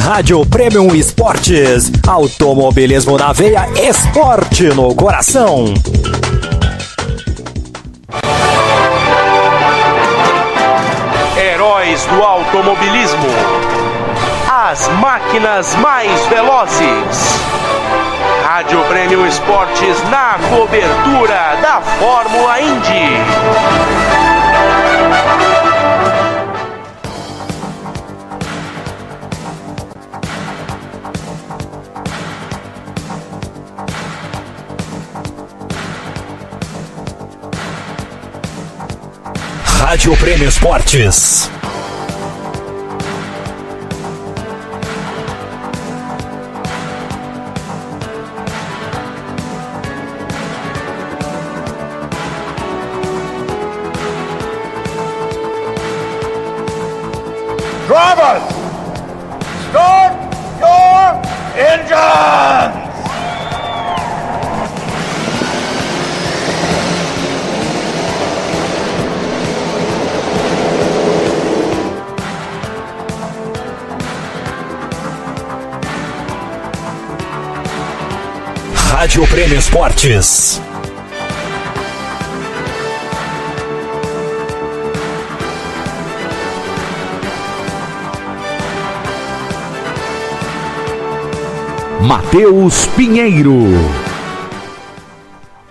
Rádio Premium Esportes. Automobilismo na veia, esporte no coração. Heróis do automobilismo. As máquinas mais velozes. Rádio Premium Esportes na cobertura da Fórmula Indy. Rádio Premium Esportes. Drivers, start your engines! Rádio Premium Esportes. Matheus Pinheiro.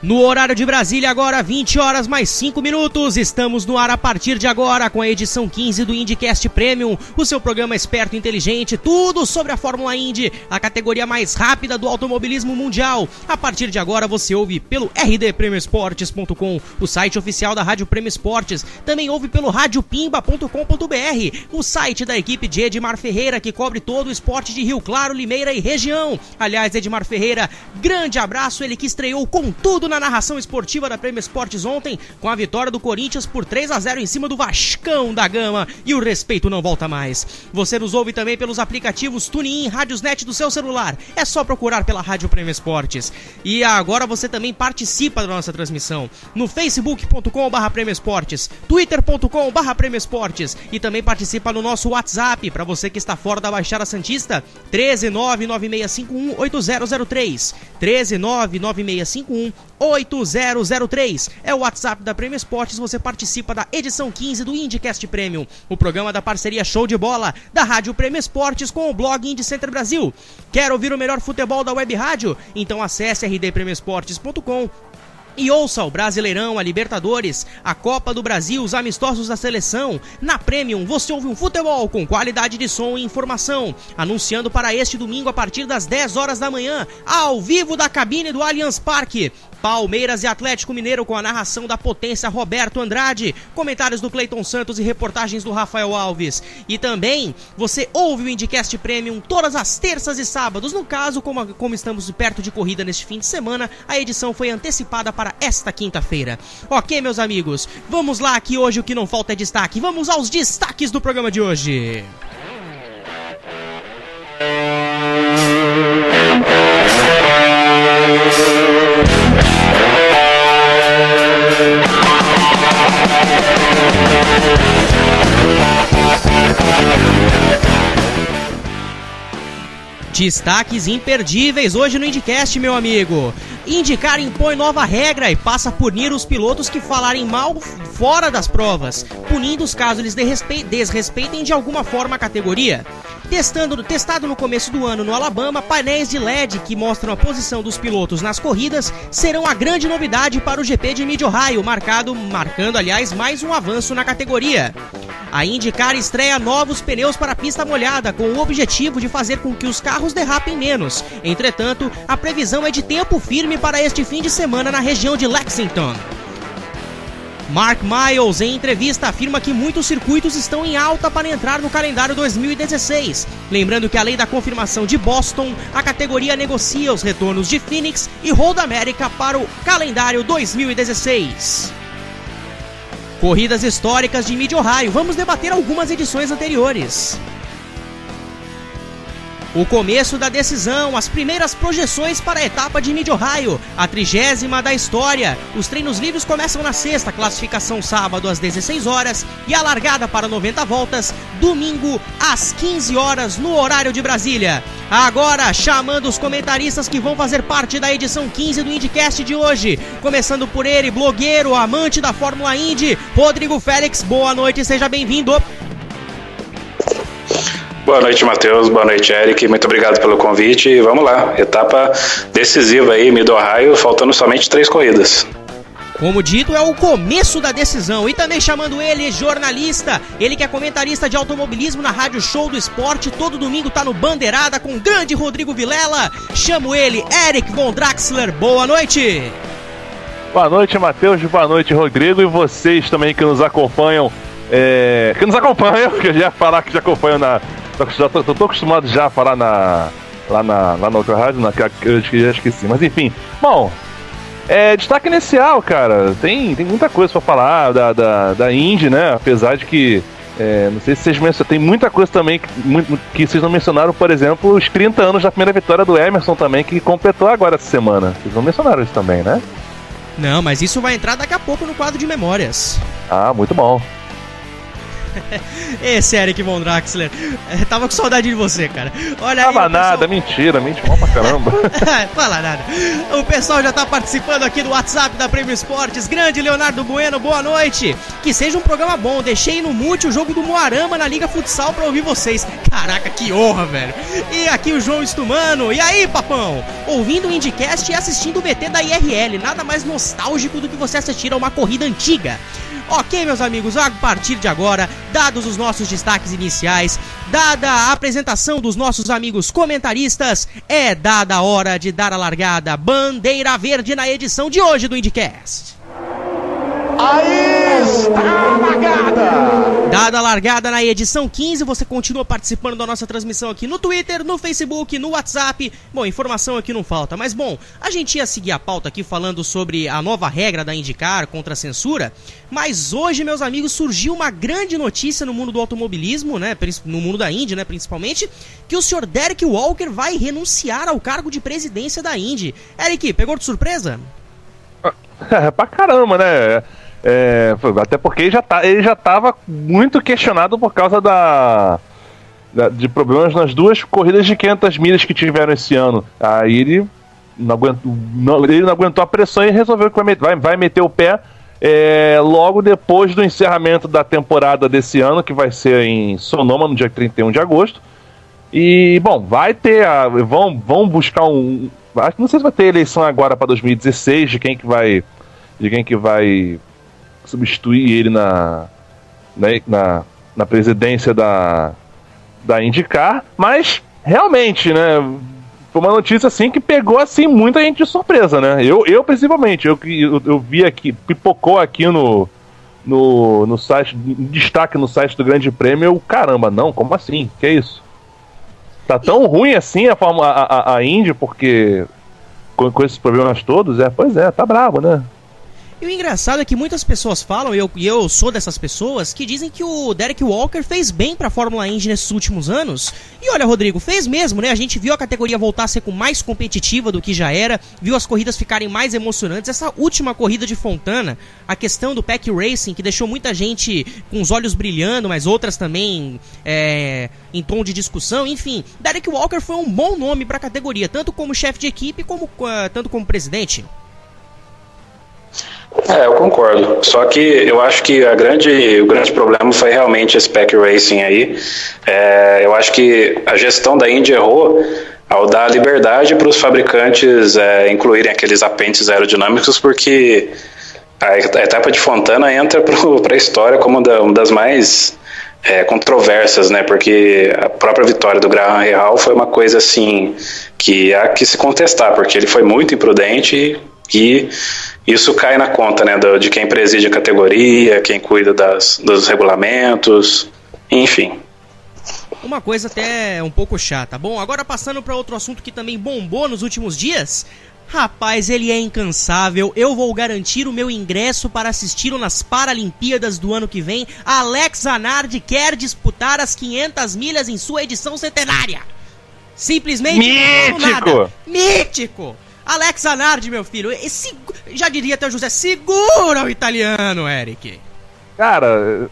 No horário de Brasília, agora 20 horas mais 5 minutos, estamos no ar a partir de agora com a edição 15 do IndyCast Premium, o seu programa esperto e inteligente, tudo sobre a Fórmula Indy, a categoria mais rápida do automobilismo mundial. A partir de agora você ouve pelo rdpremioesportes.com, o site oficial da Rádio Premium Esportes, também ouve pelo radiopimba.com.br, o site da equipe de Edmar Ferreira, que cobre todo o esporte de Rio Claro, Limeira e região. Aliás, Edmar Ferreira, grande abraço, ele que estreou com tudo na narração esportiva da Premium Esportes ontem, com a vitória do Corinthians por 3-0 em cima do Vascão da Gama, e o respeito não volta mais. Você nos ouve também pelos aplicativos TuneIn, Rádiosnet do seu celular, é só procurar pela Rádio Premium Esportes. E agora você também participa da nossa transmissão no facebook.com/Premium Esportes, twitter.com/Premium Esportes, e também participa no nosso WhatsApp, para você que está fora da Baixada Santista, 13996518003, 13996518003, é o WhatsApp da Premium Esportes. Você participa da edição 15 do IndyCast Premium, o programa da parceria show de bola da Rádio Premium Esportes com o blog Indy Center Brasil. Quer ouvir o melhor futebol da web rádio? Então acesse rdpremioesportes.com e ouça o Brasileirão, a Libertadores, a Copa do Brasil, os amistosos da seleção. Na Premium você ouve um futebol com qualidade de som e informação. Anunciando para este domingo a partir das 10 horas da manhã, ao vivo da cabine do Allianz Parque, Palmeiras e Atlético Mineiro com a narração da potência Roberto Andrade, comentários do Cleiton Santos e reportagens do Rafael Alves. E também você ouve o IndyCast Premium todas as terças e sábados. No caso, como estamos perto de corrida neste fim de semana, a edição foi antecipada para esta quinta-feira. Ok, meus amigos, vamos lá que hoje o que não falta é destaque. Vamos aos destaques do programa de hoje. Destaques imperdíveis hoje no IndyCast, meu amigo. IndyCar impõe nova regra e passa a punir os pilotos que falarem mal fora das provas, punindo-os caso eles desrespeitem de alguma forma a categoria. Testado no começo do ano no Alabama, painéis de LED que mostram a posição dos pilotos nas corridas serão a grande novidade para o GP de Mid-Ohio, marcando, aliás, mais um avanço na categoria. A IndyCar estreia novos pneus para a pista molhada, com o objetivo de fazer com que os carros derrapem menos. Entretanto, a previsão é de tempo firme para este fim de semana na região de Lexington. Mark Miles, em entrevista, afirma que muitos circuitos estão em alta para entrar no calendário 2016. Lembrando que, além da confirmação de Boston, a categoria negocia os retornos de Phoenix e Road America para o calendário 2016. Corridas históricas de Mid-Ohio. Vamos debater algumas edições anteriores. O começo da decisão, as primeiras projeções para a etapa de Mid-Ohio, a 30ª da história. Os treinos livres começam na sexta, classificação sábado às 16 horas e a largada para 90 voltas, domingo às 15 horas no horário de Brasília. Agora, chamando os comentaristas que vão fazer parte da edição 15 do IndyCast de hoje. Começando por ele, blogueiro, amante da Fórmula Indy, Rodrigo Félix. Boa noite, seja bem-vindo. Boa noite, Matheus. Boa noite, Eric. Muito obrigado pelo convite. E vamos lá, etapa decisiva aí, Mid-Ohio, faltando somente 3 corridas. Como dito, é o começo da decisão. E também chamando ele, jornalista, ele que é comentarista de automobilismo na Rádio Show do Esporte, todo domingo tá no Bandeirada com o grande Rodrigo Vilela. Chamo ele, Eric Von Draxler. Boa noite. Boa noite, Matheus. Boa noite, Rodrigo. E vocês também que nos acompanham. Que eu já ia falar que já acompanham na... Tô acostumado já a falar lá na outra rádio, eu já esqueci. Mas enfim, bom, destaque inicial, cara. Tem muita coisa pra falar da Indy, né? Apesar de que, não sei se vocês mencionaram, tem muita coisa também que vocês não mencionaram, por exemplo, os 30 anos da primeira vitória do Emerson também, que completou agora essa semana. Vocês não mencionaram isso também, né? Não, mas isso vai entrar daqui a pouco no quadro de memórias. Ah, muito bom. Esse Eric Von Draxler, tava com saudade de você, cara. Olha aí. Tava nada, mentira, mente mal pra caramba. Fala nada. O pessoal já tá participando aqui do WhatsApp da Prêmio Esportes. Grande Leonardo Bueno, boa noite. Que seja um programa bom. Deixei no mute o jogo do Moarama na Liga Futsal pra ouvir vocês. Caraca, que honra, velho. E aqui o João Estumano. E aí, papão? Ouvindo o IndyCast e assistindo o VT da IRL. Nada mais nostálgico do que você assistir a uma corrida antiga. Ok, meus amigos, a partir de agora, dados os nossos destaques iniciais, dada a apresentação dos nossos amigos comentaristas, é dada a hora de dar a largada. Bandeira verde na edição de hoje do IndyCast. Aí está a largada! Dada a largada na edição 15, você continua participando da nossa transmissão aqui no Twitter, no Facebook, no WhatsApp. Bom, informação aqui não falta, mas bom, a gente ia seguir a pauta aqui falando sobre a nova regra da IndyCar contra a censura, mas hoje, meus amigos, surgiu uma grande notícia no mundo do automobilismo, né, no mundo da Indy, né, principalmente, que o senhor Derek Walker vai renunciar ao cargo de presidência da Indy. Eric, pegou de surpresa? Pra caramba, né? Até porque ele já estava muito questionado por causa de problemas nas 2 corridas de 500 milhas que tiveram esse ano. Aí ele não aguentou a pressão e resolveu que vai meter o pé logo depois do encerramento da temporada desse ano, que vai ser em Sonoma, no dia 31 de agosto. E, bom, vai ter vão buscar não sei se vai ter eleição agora para 2016 de quem que vai substituir ele na presidência da IndyCar, mas realmente, né, foi uma notícia assim que pegou assim muita gente de surpresa, né? Eu principalmente, eu vi aqui, pipocou aqui no site, destaque no site do Grande Prêmio, caramba, não, como assim? Que é isso? Tá tão ruim assim a Indy, porque com esses problemas todos, pois é, tá bravo, né? E o engraçado é que muitas pessoas falam, e eu sou dessas pessoas, que dizem que o Derek Walker fez bem pra Fórmula Indy nesses últimos anos. E olha, Rodrigo, fez mesmo, né? A gente viu a categoria voltar a ser mais competitiva do que já era, viu as corridas ficarem mais emocionantes. Essa última corrida de Fontana, a questão do Pack Racing, que deixou muita gente com os olhos brilhando, mas outras também em tom de discussão. Enfim, Derek Walker foi um bom nome pra categoria, tanto como chefe de equipe, tanto como presidente. Eu concordo. Só que eu acho que o grande problema foi realmente esse Pack Racing aí. Eu acho que a gestão da Indy errou ao dar liberdade para os fabricantes incluírem aqueles apêndices aerodinâmicos, porque a etapa de Fontana entra para a história como uma das mais controversas, né? Porque a própria vitória do Graham Rahal foi uma coisa assim que há que se contestar, porque ele foi muito imprudente e isso cai na conta, né, de quem preside a categoria, quem cuida dos regulamentos, enfim. Uma coisa até um pouco chata. Bom, agora passando para outro assunto que também bombou nos últimos dias. Rapaz, ele é incansável. Eu vou garantir o meu ingresso para assisti-lo nas Paralimpíadas do ano que vem. Alex Zanardi quer disputar as 500 milhas em sua edição centenária. Simplesmente mítico! Mítico! Alex Zanardi, meu filho, já diria até o José, segura o italiano, Eric. Cara,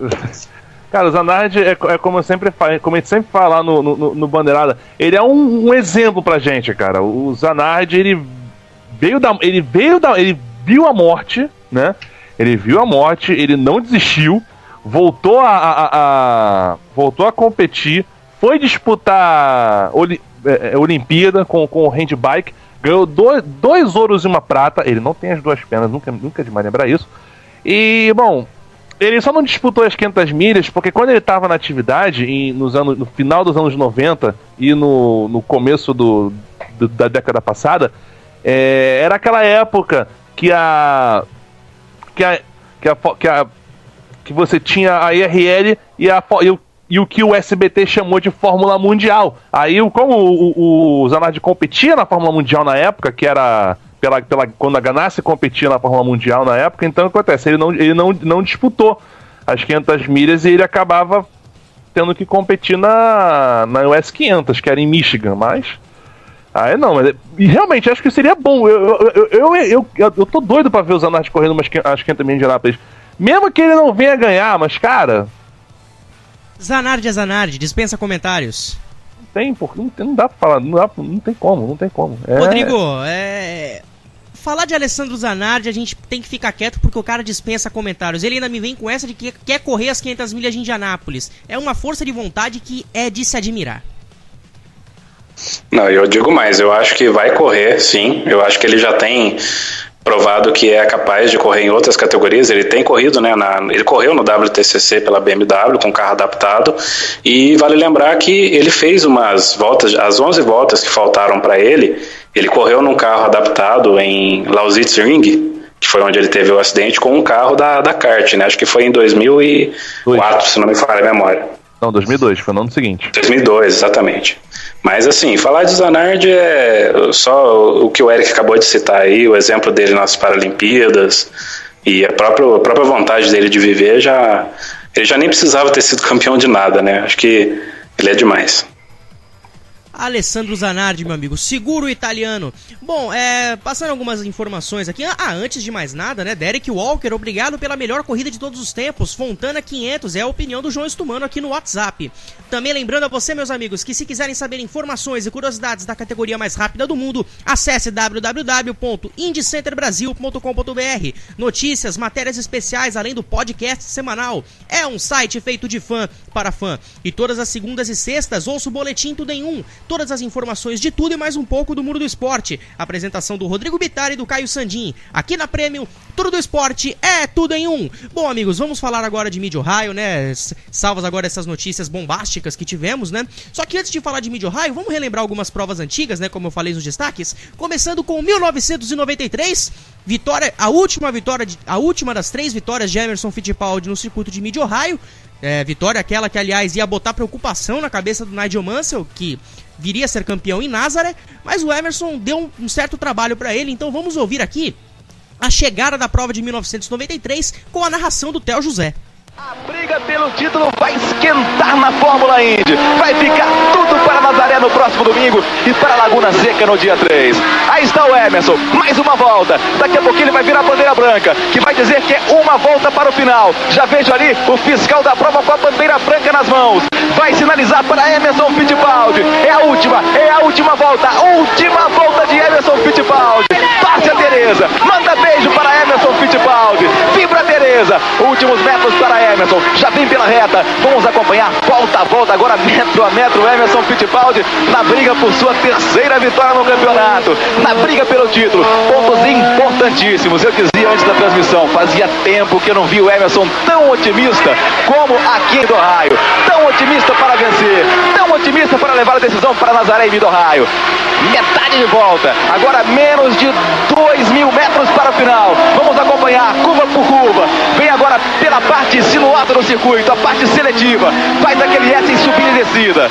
o Zanardi é como a gente sempre fala lá no Bandeirada, ele é um exemplo pra gente, cara. O Zanardi, ele viu a morte, né? Ele viu a morte, ele não desistiu, voltou a competir, foi disputar Olimpíada com o handbike, ganhou dois ouros e uma prata. Ele não tem as duas pernas, nunca é demais lembrar isso. E, bom, ele só não disputou as 500 milhas porque quando ele estava na atividade, no final dos anos 90 e no começo da década passada, era aquela época que você tinha a IRL e o que o SBT chamou de Fórmula Mundial. Aí, como o Zanardi competia na Fórmula Mundial na época, que era quando a Ganassi competia na Fórmula Mundial na época, então o que acontece? Ele não disputou as 500 milhas e ele acabava tendo que competir na US 500, que era em Michigan, mas realmente acho que seria bom. Eu tô doido pra ver o Zanardi correndo as 500 milhas de Anápolis. Mesmo que ele não venha ganhar, mas cara... Zanardi é Zanardi, dispensa comentários. Não dá pra falar, não tem como. Rodrigo, falar de Alessandro Zanardi, a gente tem que ficar quieto porque o cara dispensa comentários. Ele ainda me vem com essa de que quer correr as 500 milhas de Indianápolis. É uma força de vontade que é de se admirar. Não, eu digo mais, eu acho que vai correr, sim. Eu acho que ele já tem provado que é capaz de correr em outras categorias. Ele tem corrido, né? Ele correu no WTCC pela BMW com carro adaptado. E vale lembrar que ele fez umas voltas, as 11 voltas que faltaram para ele correu num carro adaptado em Lausitz-Ring, que foi onde ele teve o acidente, com um carro da kart, né? Acho que foi em 2004, se não me falha a memória. Não, 2002, foi no ano seguinte. 2002, exatamente. Mas assim, falar de Zanardi é só o que o Eric acabou de citar aí, o exemplo dele nas Paralimpíadas e a própria vontade dele de viver, ele já nem precisava ter sido campeão de nada, né? Acho que ele é demais. Alessandro Zanardi, meu amigo, seguro italiano. Bom, passando algumas informações aqui. Antes de mais nada, né, Derek Walker, obrigado pela melhor corrida de todos os tempos. Fontana 500 é a opinião do João Estumano aqui no WhatsApp. Também lembrando a você, meus amigos, que se quiserem saber informações e curiosidades da categoria mais rápida do mundo, acesse www.indicenterbrasil.com.br. Notícias, matérias especiais, além do podcast semanal. É um site feito de fã para fã. E todas as segundas e sextas, ouça o Boletim Tudo em Um. Todas as informações de tudo e mais um pouco do mundo do esporte. Apresentação do Rodrigo Bittar e do Caio Sandin. Aqui na Premium, tudo do esporte é tudo em um. Bom, amigos, vamos falar agora de Mid-Ohio, né? Salvas agora essas notícias bombásticas que tivemos, né? Só que antes de falar de Mid-Ohio, vamos relembrar algumas provas antigas, né? Como eu falei nos destaques. Começando com 1993, a última das 3 vitórias de Emerson Fittipaldi no circuito de Mid-Ohio. Vitória aquela que, aliás, ia botar preocupação na cabeça do Nigel Mansell, que viria a ser campeão em Nazaré, mas o Emerson deu um certo trabalho para ele, então vamos ouvir aqui a chegada da prova de 1993 com a narração do Theo José. A briga pelo título vai esquentar na Fórmula Indy. Vai ficar tudo para Nazaré no próximo domingo e para Laguna Seca no dia 3. Aí está o Emerson, mais uma volta. Daqui a pouquinho ele vai virar a bandeira branca, que vai dizer que é uma volta para o final. Já vejo ali o fiscal da prova com a bandeira branca nas mãos. Vai sinalizar para Emerson Fittipaldi. É a última volta. Última volta de Emerson Fittipaldi. Passe a Tereza. Manda beijo para Emerson Fittipaldi. Vibra Tereza. Últimos metros para Emerson, já vem pela reta, vamos acompanhar volta a volta, agora metro a metro, Emerson Fittipaldi na briga por sua terceira vitória no campeonato, na briga pelo título, pontos importantíssimos. Eu dizia antes da transmissão, fazia tempo que eu não vi o Emerson tão otimista como aqui em Ohio, tão otimista para vencer, tão otimista para levar a decisão para Nazaré e Mid-Ohio. Metade de volta, agora menos de 2.000 metros para o final, vamos acompanhar curva por curva, vem agora pela parte sinuada do circuito, a parte seletiva, faz aquele S em subida e descida.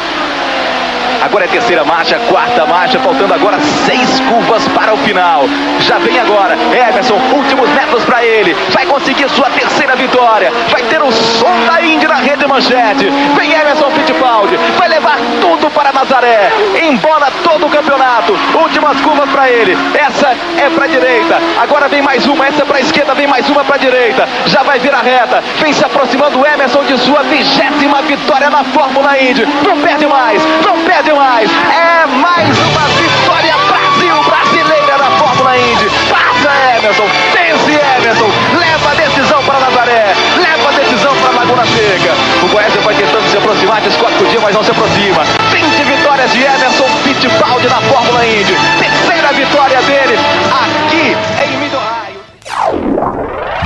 Agora é terceira marcha, quarta marcha, faltando agora 6 curvas para o final. Já vem agora Emerson, últimos metros para ele. Vai conseguir sua terceira vitória. Vai ter o som da Indy na rede manchete. Vem Emerson Fittipaldi, vai levar tudo para Nazaré. Embola todo o campeonato. Últimas curvas para ele. Essa é para a direita. Agora vem mais uma, essa é para a esquerda, vem mais uma para a direita. Já vai vir a reta. Vem se aproximando o Emerson de sua 20ª vitória na Fórmula Indy. Não perde mais, não perde mais. É mais uma vitória brasileira na Fórmula Indy. Passa Emerson, vence Emerson, leva a decisão para Nazaré, leva a decisão para Laguna Seca. O Goiás vai tentando se aproximar de Scott Coutinho, mas não se aproxima. 20 vitórias de Emerson Fittipaldi na Fórmula Indy. Terceira vitória dele aqui em Mid-Ohio.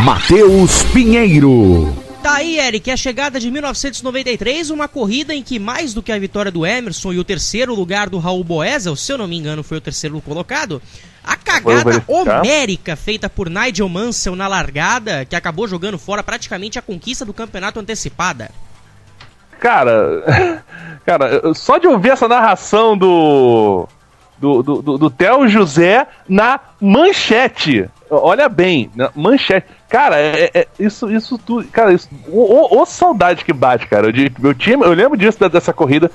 Matheus Pinheiro. Tá aí, Eric, a chegada de 1993, uma corrida em que mais do que a vitória do Emerson e o terceiro lugar do Raul Boesel, se eu não me engano foi o terceiro colocado, a cagada homérica feita por Nigel Mansell na largada, que acabou jogando fora praticamente a conquista do campeonato antecipada. Cara, só de ouvir essa narração do Theo José na manchete, olha bem, na manchete, cara, isso tudo, cara, isso, saudade que bate, cara, eu lembro disso, dessa corrida,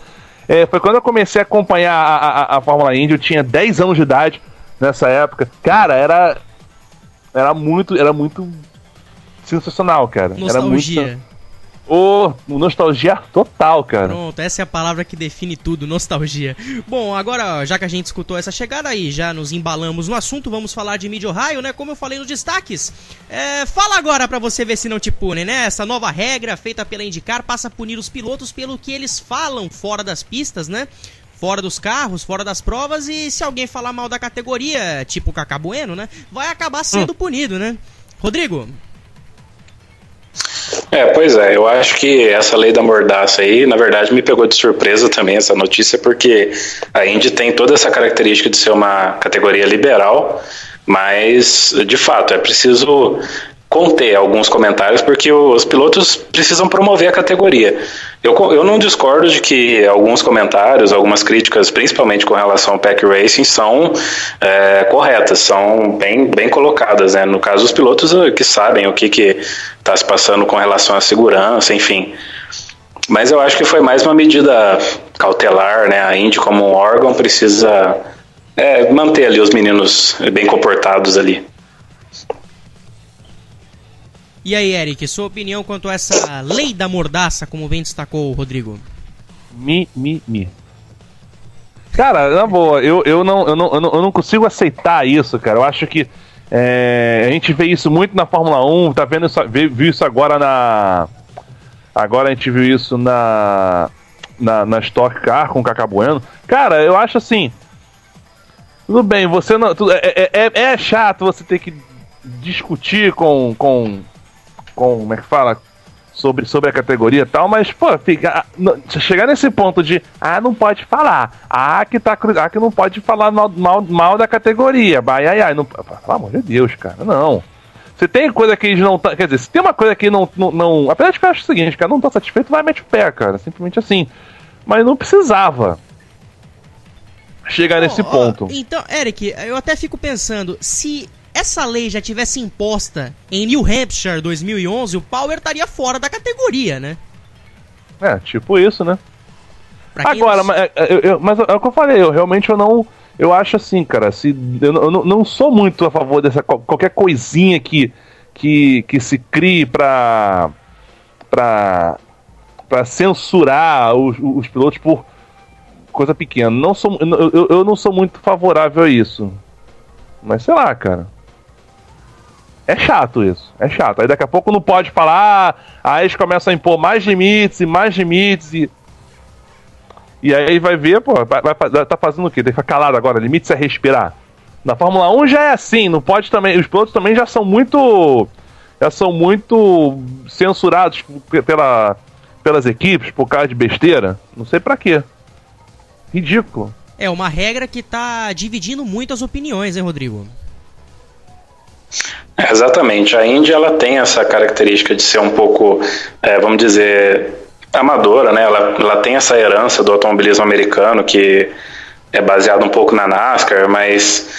foi quando eu comecei a acompanhar a Fórmula Indy, eu tinha 10 anos de idade nessa época, cara, era muito sensacional, cara. Nostalgia. Era muito... nostalgia total, cara. Pronto, essa é a palavra que define tudo, nostalgia. Bom, agora, já que a gente escutou essa chegada aí, já nos embalamos no assunto, vamos falar de Mid-Ohio, né? Como eu falei nos destaques. Fala agora pra você ver se não te punem, né? Essa nova regra feita pela IndyCar passa a punir os pilotos pelo que eles falam fora das pistas, né? Fora dos carros, fora das provas, e se alguém falar mal da categoria, tipo o Cacá Bueno, né? Vai acabar sendo punido, né? Rodrigo? Pois é, eu acho que essa lei da mordaça aí, na verdade, me pegou de surpresa também essa notícia, porque a Indy tem toda essa característica de ser uma categoria liberal, mas, de fato, é preciso conter alguns comentários, porque os pilotos precisam promover a categoria. Eu não discordo de que alguns comentários, algumas críticas, principalmente com relação ao Pack Racing, são corretas, são bem colocadas, né? No caso, os pilotos que sabem o que está se passando com relação à segurança, enfim. Mas eu acho que foi mais uma medida cautelar, né? A Indy, como um órgão, precisa manter ali os meninos bem comportados ali. E aí, Eric, sua opinião quanto a essa lei da mordaça, como bem destacou o Rodrigo? Cara, na boa, eu não consigo aceitar isso, cara. Eu acho que a gente vê isso muito na Fórmula 1, tá vendo isso, viu isso agora Agora a gente viu isso na Stock Car com o Cacá Bueno. Cara, eu acho assim... Tudo bem, você não... É chato você ter que discutir com como é que fala? Sobre a categoria e tal, mas, pô, chegar nesse ponto de, não pode falar, que não pode falar mal da categoria, não, pelo amor de Deus, cara, não. Se tem coisa que eles não tá, quer dizer, se tem uma coisa que não apesar de que eu acho o seguinte, cara, não tá satisfeito, vai mete o pé, cara, simplesmente assim, mas não precisava chegar nesse ponto. Então, Eric, eu até fico pensando, se essa lei já tivesse imposta em New Hampshire 2011, o Power estaria fora da categoria, né? Tipo isso, né? Agora, mas é o que eu falei, eu acho assim, cara, eu não sou muito a favor dessa qualquer coisinha que se crie pra censurar os pilotos por coisa pequena. Eu não sou muito favorável a isso. Mas sei lá, cara. É chato isso, é chato. Aí daqui a pouco não pode falar, aí eles começam a impor mais limites e aí vai ver, pô, tá fazendo o quê? Tem que ficar calado agora, limites é respirar. Na Fórmula 1 já é assim, não pode também, os pilotos também já são muito censurados pelas equipes por causa de besteira, não sei pra quê. Ridículo. É uma regra que tá dividindo muito as opiniões, hein, Rodrigo? Exatamente, a Indy ela tem essa característica de ser um pouco, vamos dizer, amadora, né? Ela tem essa herança do automobilismo americano que é baseado um pouco na NASCAR, mas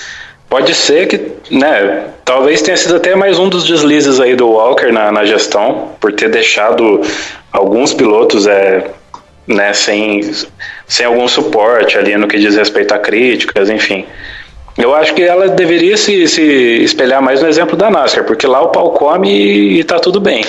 pode ser que, né, talvez tenha sido até mais um dos deslizes aí do Walker na gestão, por ter deixado alguns pilotos né, sem algum suporte ali no que diz respeito a críticas, enfim. Eu acho que ela deveria se espelhar mais no exemplo da NASCAR, porque lá o pau come e tá tudo bem.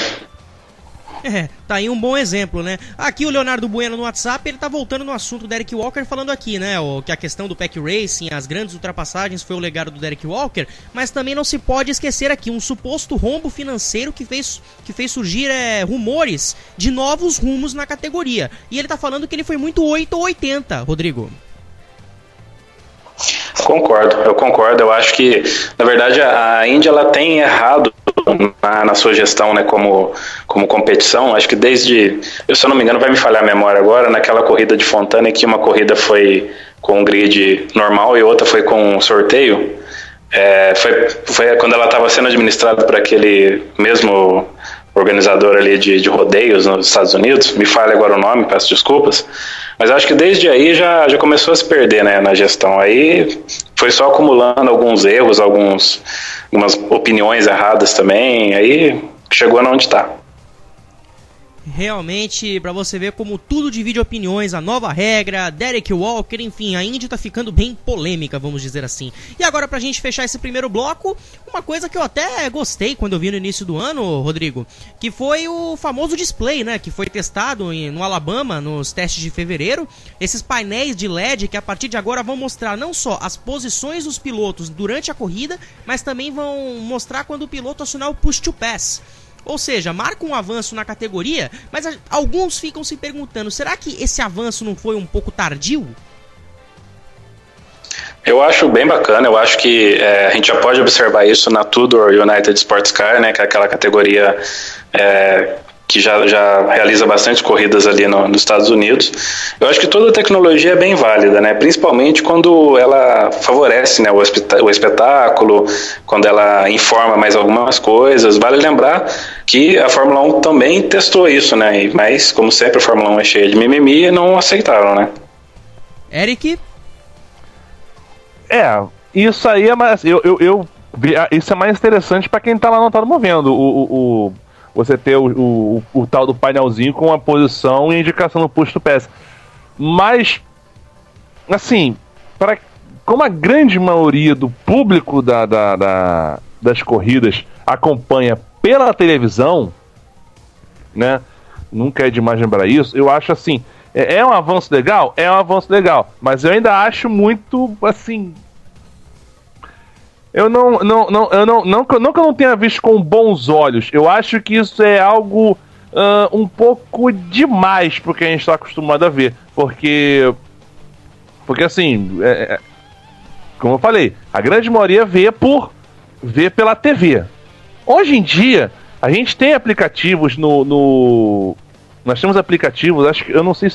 Tá aí um bom exemplo, né? Aqui o Leonardo Bueno no WhatsApp, ele tá voltando no assunto do Derek Walker, falando aqui, né? Que a questão do Pack Racing, as grandes ultrapassagens foi o legado do Derek Walker, mas também não se pode esquecer aqui um suposto rombo financeiro que fez surgir rumores de novos rumos na categoria. E ele tá falando que ele foi muito 8 ou 80, Rodrigo. Eu concordo. Eu acho que, na verdade, a Indy ela tem errado na sua gestão, né, como competição. Acho que desde, se eu não me engano, vai me falhar a memória agora, naquela corrida de Fontana, que uma corrida foi com um grid normal e outra foi com um sorteio. Foi quando ela estava sendo administrada por aquele mesmo organizador ali de rodeios nos Estados Unidos. Me falha agora o nome, peço desculpas. Mas acho que desde aí já começou a se perder, né, na gestão. Aí foi só acumulando alguns erros, algumas opiniões erradas também, aí chegou onde está. Realmente, pra você ver como tudo divide opiniões, a nova regra, Derek Walker, enfim, a Indy tá ficando bem polêmica, vamos dizer assim. E agora, pra gente fechar esse primeiro bloco, uma coisa que eu até gostei quando eu vi no início do ano, Rodrigo, que foi o famoso display, né, que foi testado no Alabama, nos testes de fevereiro, esses painéis de LED que a partir de agora vão mostrar não só as posições dos pilotos durante a corrida, mas também vão mostrar quando o piloto acionar o push to pass. Ou seja, marca um avanço na categoria, mas alguns ficam se perguntando, será que esse avanço não foi um pouco tardio? Eu acho bem bacana, eu acho que a gente já pode observar isso na Tudor United Sports Car, né, que é aquela categoria que já realiza bastante corridas ali nos Estados Unidos. Eu acho que toda a tecnologia é bem válida, né? Principalmente quando ela favorece, né, o espetáculo, quando ela informa mais algumas coisas. Vale lembrar que a Fórmula 1 também testou isso, né? Mas, como sempre, a Fórmula 1 é cheia de mimimi e não aceitaram, né? Eric? Isso aí é mais... isso é mais interessante para quem tá lá não tá movendo. Você ter o tal do painelzinho com a posição e a indicação no push to pass. Mas, assim, como a grande maioria do público das corridas acompanha pela televisão, né? Nunca é demais lembrar isso. Eu acho assim, é um avanço legal? É um avanço legal. Mas eu ainda acho muito, assim... Não que eu não tenha visto com bons olhos. Eu acho que isso é algo um pouco demais pro que a gente está acostumado a ver. Porque assim, como eu falei, a grande maioria vê pela TV. Hoje em dia, a gente tem aplicativos nós temos aplicativos, acho que eu não sei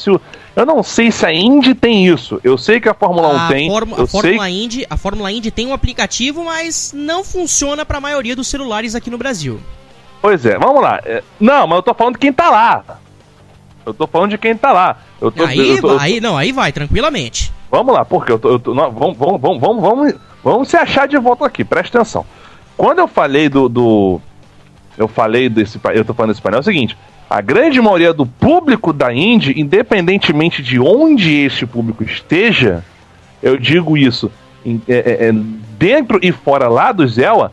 se a Indy tem isso. Eu sei que a Fórmula 1 tem. A Fórmula Indy tem um aplicativo, mas não funciona para a maioria dos celulares aqui no Brasil. Pois é, vamos lá. Não, mas eu tô falando de quem tá lá. Aí vai, tranquilamente. Vamos lá, porque vamos se achar de volta aqui, presta atenção. Quando eu falei eu tô falando desse painel, é o seguinte: a grande maioria do público da Indy, independentemente de onde esse público esteja, eu digo isso, dentro e fora lá do ZEWA,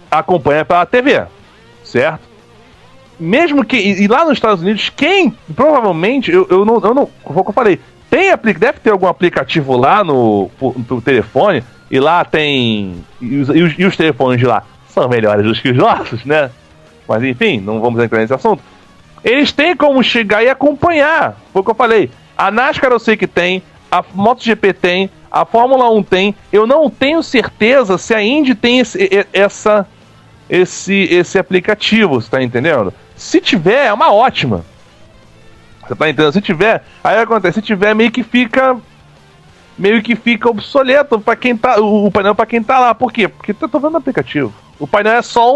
acompanha pela TV, certo? Mesmo que, e lá nos Estados Unidos, quem, provavelmente, eu não, foi o que eu falei, deve ter algum aplicativo lá no telefone, e lá tem, e os telefones de lá são melhores do que os nossos, né? Mas enfim, não vamos entrar nesse assunto. Eles têm como chegar e acompanhar. Foi o que eu falei. A NASCAR eu sei que tem, a MotoGP tem, a Fórmula 1 tem. Eu não tenho certeza se a Indy tem esse aplicativo, você tá entendendo? Se tiver, é uma ótima. Você tá entendendo? Se tiver, aí acontece, se tiver meio que fica obsoleto para quem tá, o painel para quem tá lá. Por quê? Porque eu tô vendo o aplicativo. O painel é só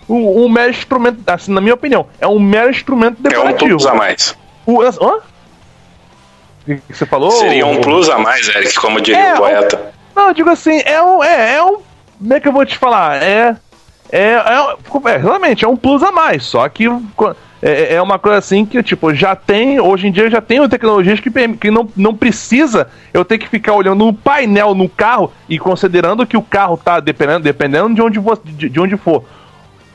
um mero instrumento, assim, na minha opinião, é um mero instrumento decorativo. É um plus a mais. Hã? O que você falou? Seria um plus a mais, Eric, como diria o poeta. Não, eu digo assim, como é que eu vou te falar? Realmente, é um plus a mais, só que é uma coisa assim que, tipo, hoje em dia já tem tecnologias que não precisa eu ter que ficar olhando no painel no carro e considerando que o carro tá, dependendo de onde for,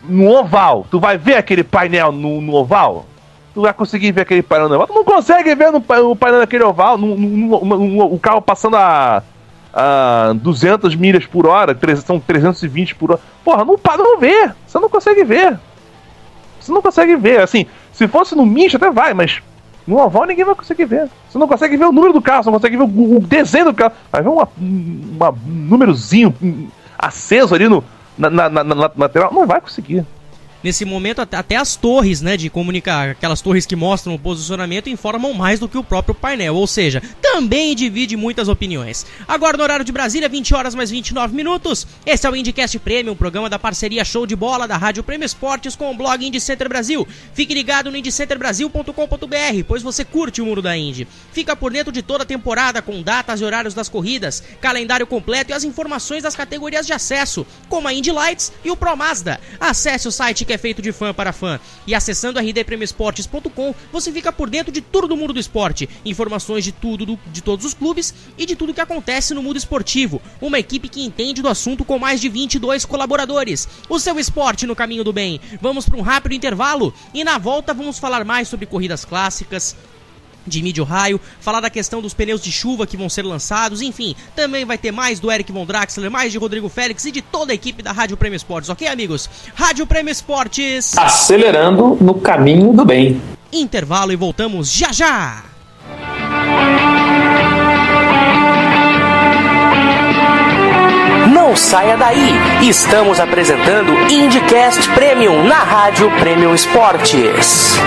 no oval, tu vai ver aquele painel no oval? Tu vai conseguir ver aquele painel no oval? Tu não consegue ver no painel daquele oval, o carro passando a 200 milhas por hora, são 320 por hora. Porra, não vê. Você não consegue ver. Assim, se fosse no Mich até vai, mas no oval ninguém vai conseguir ver. Você não consegue ver o número do carro, você não consegue ver o desenho do carro. Vai ver um númerozinho aceso ali na lateral. Não vai conseguir. Nesse momento, até as torres, né, de comunicar, aquelas torres que mostram o posicionamento, informam mais do que o próprio painel, ou seja, também divide muitas opiniões. Agora, no horário de Brasília, 20 horas mais 29 minutos, esse é o IndyCast Premium, programa da parceria Show de Bola da Rádio Prêmio Esportes com o blog Indy Center Brasil. Fique ligado no indycenterbrasil.com.br, pois você curte o mundo da Indy. Fica por dentro de toda a temporada, com datas e horários das corridas, calendário completo e as informações das categorias de acesso, como a Indy Lights e o Pro Mazda. Acesse o site que é feito de fã para fã. E acessando rdpremioesportes.com, você fica por dentro de tudo do mundo do esporte. Informações de tudo, de todos os clubes e de tudo que acontece no mundo esportivo. Uma equipe que entende do assunto com mais de 22 colaboradores. O seu esporte no caminho do bem. Vamos para um rápido intervalo e na volta vamos falar mais sobre corridas clássicas de Mid Ohio, falar da questão dos pneus de chuva que vão ser lançados, enfim, também vai ter mais do Eric Von Draxler, mais de Rodrigo Félix e de toda a equipe da Rádio Prêmio Esportes, ok, amigos? Rádio Prêmio Esportes, acelerando no caminho do bem. Intervalo e voltamos já já! Não saia daí, estamos apresentando IndyCast Premium na Rádio Prêmio Esportes.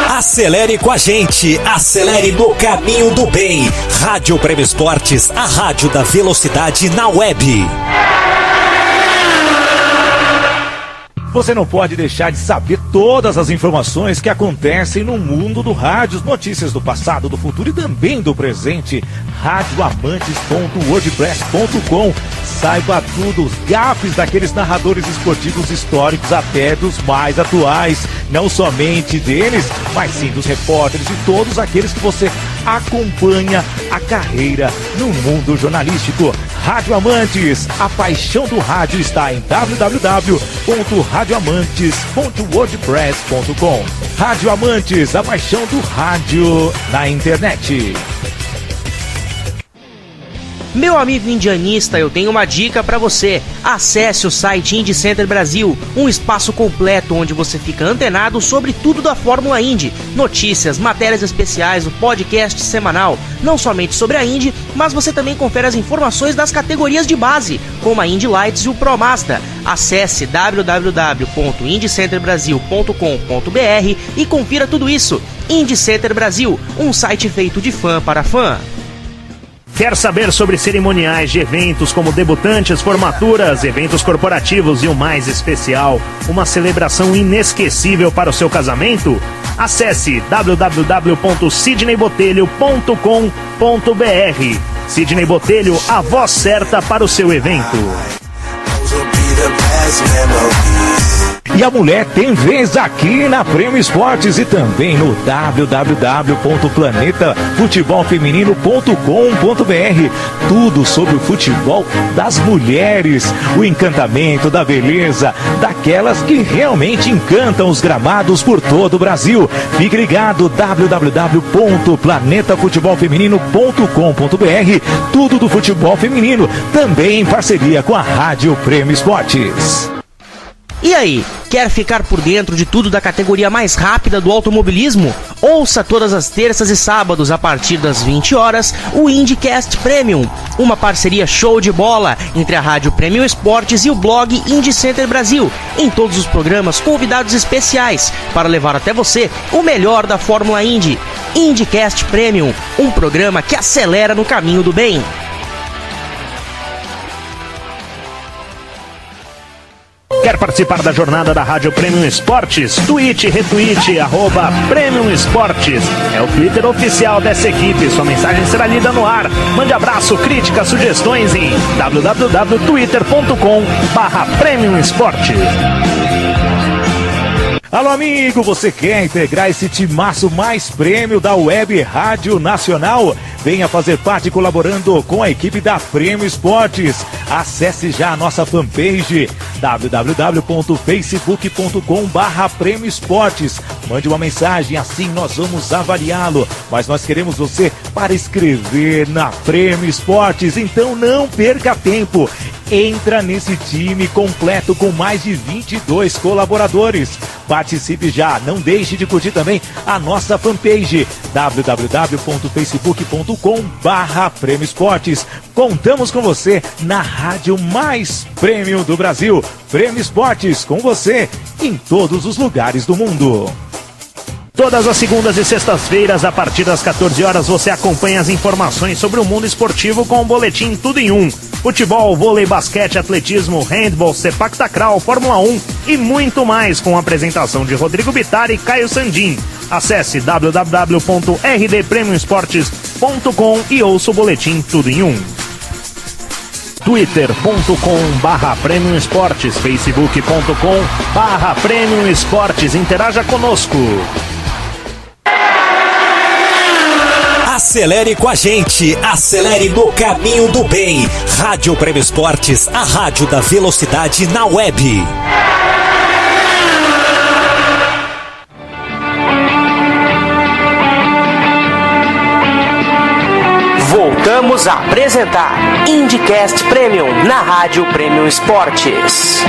Acelere com a gente, acelere no caminho do bem. Rádio Prêmio Esportes, a rádio da velocidade na web. Você não pode deixar de saber todas as informações que acontecem no mundo do rádio, notícias do passado, do futuro e também do presente. radioamantes.wordpress.com. Saiba tudo, os gafes daqueles narradores esportivos históricos até dos mais atuais. Não somente deles, mas sim dos repórteres e todos aqueles que você acompanha a carreira no mundo jornalístico. Rádio Amantes, a paixão do rádio está em www.radioamantes.wordpress.com. Rádio Amantes, a paixão do rádio na internet. Meu amigo indianista, eu tenho uma dica para você. Acesse o site Indy Center Brasil, um espaço completo onde você fica antenado sobre tudo da Fórmula Indy. Notícias, matérias especiais, o podcast semanal, não somente sobre a Indy, mas você também confere as informações das categorias de base, como a Indy Lights e o Pro Mazda. Acesse www.indycenterbrasil.com.br e confira tudo isso. Indy Center Brasil, um site feito de fã para fã. Quer saber sobre cerimoniais de eventos como debutantes, formaturas, eventos corporativos e o mais especial, uma celebração inesquecível para o seu casamento? Acesse www.sidneybotelho.com.br. Sidney Botelho, a voz certa para o seu evento. E a mulher tem vez aqui na Prêmio Esportes e também no www.planetafutebolfeminino.com.br. Tudo sobre o futebol das mulheres, o encantamento da beleza, daquelas que realmente encantam os gramados por todo o Brasil. Fique ligado, www.planetafutebolfeminino.com.br. Tudo do futebol feminino, também em parceria com a Rádio Prêmio Esportes. E aí, quer ficar por dentro de tudo da categoria mais rápida do automobilismo? Ouça todas as terças e sábados, a partir das 20 horas, o IndyCast Premium, uma parceria show de bola entre a Rádio Prêmio Esportes e o blog Indy Center Brasil. Em todos os programas, convidados especiais para levar até você o melhor da Fórmula Indy. IndyCast Premium, um programa que acelera no caminho do bem. Quer participar da jornada da Rádio Premium Esportes? Tweet, retweet, @Premium Esportes. É o Twitter oficial dessa equipe. Sua mensagem será lida no ar. Mande abraço, críticas, sugestões em www.twitter.com/Premium Esportes. Alô, amigo, você quer integrar esse timaço mais prêmio da Web Rádio Nacional? Venha fazer parte colaborando com a equipe da Premium Esportes. Acesse já a nossa fanpage www.facebook.com/Premium Esportes. Mande uma mensagem, assim nós vamos avaliá-lo. Mas nós queremos você para escrever na Premium Esportes, então não perca tempo. Entra nesse time completo com mais de 22 colaboradores. Participe já, não deixe de curtir também a nossa fanpage www.facebook.com/Premium Esportes. Contamos com você na rádio mais premium do Brasil. Premium Esportes, com você em todos os lugares do mundo. Todas as segundas e sextas-feiras, a partir das 14 horas, você acompanha as informações sobre o mundo esportivo com o boletim Tudo em Um. Futebol, vôlei, basquete, atletismo, handball, sepak takraw, Fórmula 1 e muito mais, com a apresentação de Rodrigo Bittar e Caio Sandin. Acesse www.rdpremioesportes.com e ouça o boletim Tudo em Um. twitter.com/Premium Esportes, facebook.com/Premium Esportes. Interaja conosco. Acelere com a gente, acelere no caminho do bem. Rádio Prêmio Esportes, a rádio da velocidade na web. Voltamos a apresentar IndyCast Premium na Rádio Premium Esportes.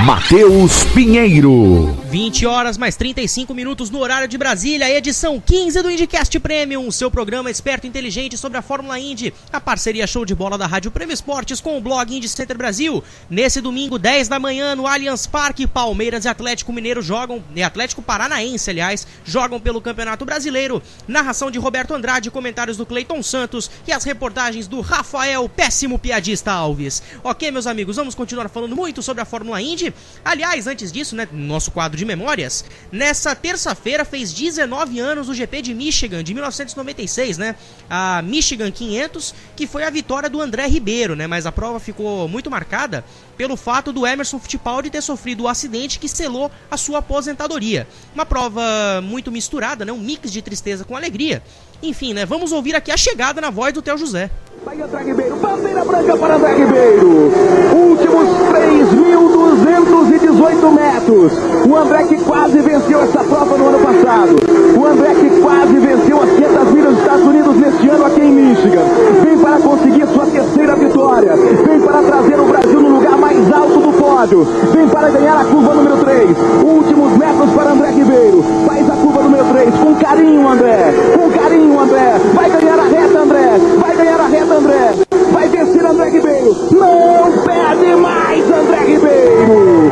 Matheus Pinheiro. 20 horas mais 35 minutos no horário de Brasília, edição 15 do IndyCast Premium, seu programa esperto e inteligente sobre a Fórmula Indy, a parceria show de bola da Rádio Premium Esportes com o blog Indy Center Brasil. Nesse domingo, 10 da manhã, no Allianz Parque, Palmeiras e Atlético Mineiro jogam, Atlético Paranaense, aliás, jogam pelo Campeonato Brasileiro. Narração de Roberto Andrade, comentários do Cleiton Santos e as reportagens do Rafael Péssimo Piadista Alves. Ok, meus amigos, vamos continuar falando muito sobre a Fórmula Indy. Aliás, antes disso, né, nosso quadro de memórias, nessa terça-feira fez 19 anos o GP de Michigan, de 1996, né? A Michigan 500, que foi a vitória do André Ribeiro, né? Mas a prova ficou muito marcada pelo fato do Emerson Fittipaldi ter sofrido o acidente que selou a sua aposentadoria. Uma prova muito misturada, né? Um mix de tristeza com alegria. Enfim, né? Vamos ouvir aqui a chegada na voz do Theo José. Vai André Ribeiro, bandeira branca para André Ribeiro. Últimos 3.218 metros. O André que quase venceu essa prova no ano passado. O André que quase venceu as 500 milhas dos Estados Unidos neste ano aqui em Michigan. Vem para conseguir sua terceira vitória. Vem para trazer o Brasil no lugar mais alto do pódio. Vem para ganhar a curva número 3. Últimos metros para André Ribeiro. Faz a curva número 3. Com carinho, André. Com carinho, André. Vai ganhar a reta, André. Vai ganhar a reta, André. Vai vencer André Ribeiro. Não perde mais, André Ribeiro.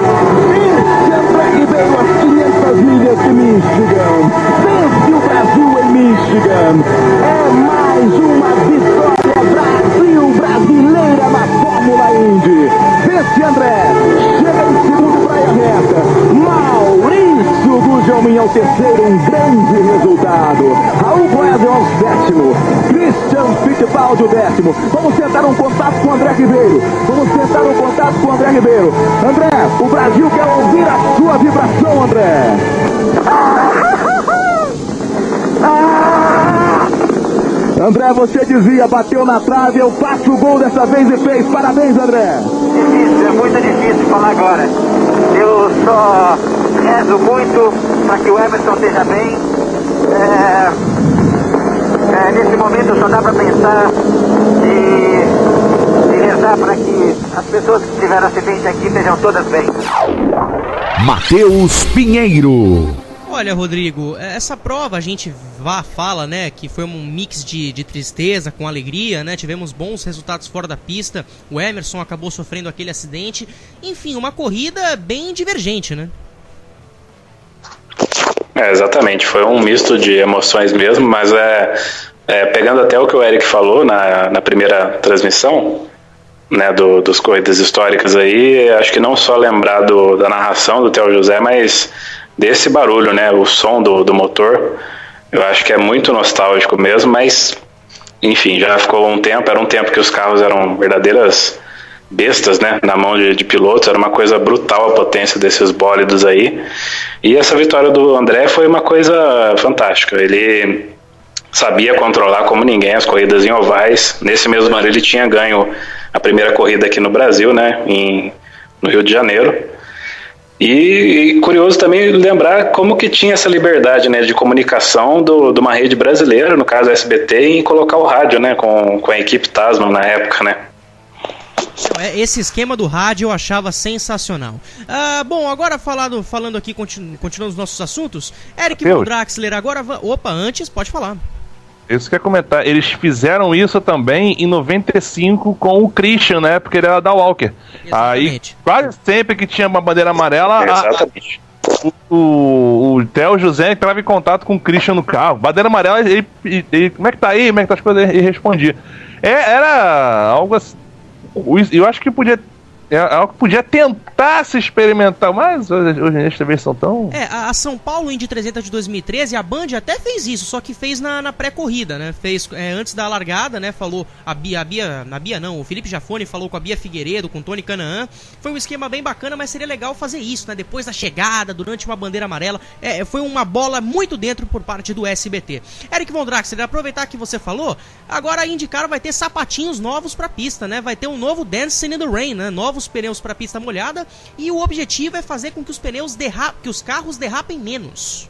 Vence André Ribeiro as 500 milhas de Michigan. Vence o Brasil em Michigan. É mais uma vitória brasileira na Fórmula Indy. Vence André. Chega em segundo para a reta. Maurício Gugelmin é o terceiro, um grande resultado. Raul Boesel é o sétimo. Christian Fittipaldi o 10º. Vamos tentar um contato com o André Ribeiro. André, o Brasil quer ouvir a sua vibração, André. André, você dizia, bateu na trave, eu faço o gol dessa vez e fez. Parabéns, André. Difícil, é muito difícil falar agora. Eu só rezo muito para que o Emerson esteja bem. Nesse momento só dá para pensar e rezar para que as pessoas que tiveram acidente aqui estejam todas bem. Matheus Pinheiro. Olha, Rodrigo, essa prova a gente fala, né, que foi um mix de tristeza com alegria, né, tivemos bons resultados fora da pista, o Emerson acabou sofrendo aquele acidente, enfim, uma corrida bem divergente, né? Exatamente, foi um misto de emoções mesmo, mas pegando até o que o Eric falou na primeira transmissão, né, dos corridas históricas aí, acho que não só lembrar da narração do Theo José, mas desse barulho, né, o som do motor, eu acho que é muito nostálgico mesmo, mas enfim, já ficou era um tempo que os carros eram verdadeiras bestas, né, na mão de pilotos, era uma coisa brutal a potência desses bólidos aí, e essa vitória do André foi uma coisa fantástica. Ele sabia controlar como ninguém as corridas em ovais. Nesse mesmo ano ele tinha ganho a primeira corrida aqui no Brasil, né, no Rio de Janeiro. E curioso também lembrar como que tinha essa liberdade, né, de comunicação de uma rede brasileira, no caso a SBT, em colocar o rádio, né, com a equipe Tasman na época, né. Esse esquema do rádio eu achava sensacional. Bom, agora falando aqui, continuando os nossos assuntos, Eric Von Draxler, agora... Opa, antes, pode falar. Isso que eu ia comentar, eles fizeram isso também em 95 com o Christian, né? Porque ele era da Walker. Exatamente. Aí, quase sempre que tinha uma bandeira amarela, o Theo José entrava em contato com o Christian no carro. Bandeira amarela, ele como é que tá aí? Como é que tá as coisas? Ele respondia. Era algo assim. Eu acho que podia tentar se experimentar, mas hoje em dia as TVs são tão... A São Paulo Indy 300 de 2013, a Band até fez isso, só que fez na pré-corrida, né? Fez antes da largada, né? Falou o Felipe Jafone falou com a Bia Figueiredo, com o Tony Canaan. Foi um esquema bem bacana, mas seria legal fazer isso, né? Depois da chegada, durante uma bandeira amarela. Foi uma bola muito dentro por parte do SBT. Eric Von Draxler, aproveitar que você falou, agora a IndyCar vai ter sapatinhos novos pra pista, né? Vai ter um novo Dancing in the Rain, né? Novos pneus para pista molhada, e o objetivo é fazer com que os carros derrapem menos.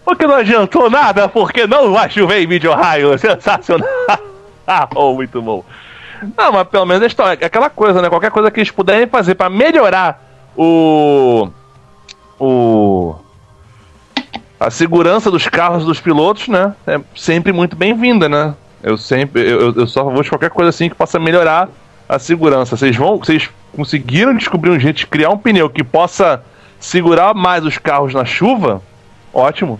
O que não adiantou nada, porque não vai chover em Mid-Ohio. Sensacional. Muito bom. Não, mas pelo menos é aquela coisa, né? Qualquer coisa que eles puderem fazer para melhorar a segurança dos carros dos pilotos, né? É sempre muito bem-vinda, né? Eu só vou de qualquer coisa assim que possa melhorar a segurança. Vocês conseguiram descobrir um jeito de criar um pneu que possa segurar mais os carros na chuva? Ótimo.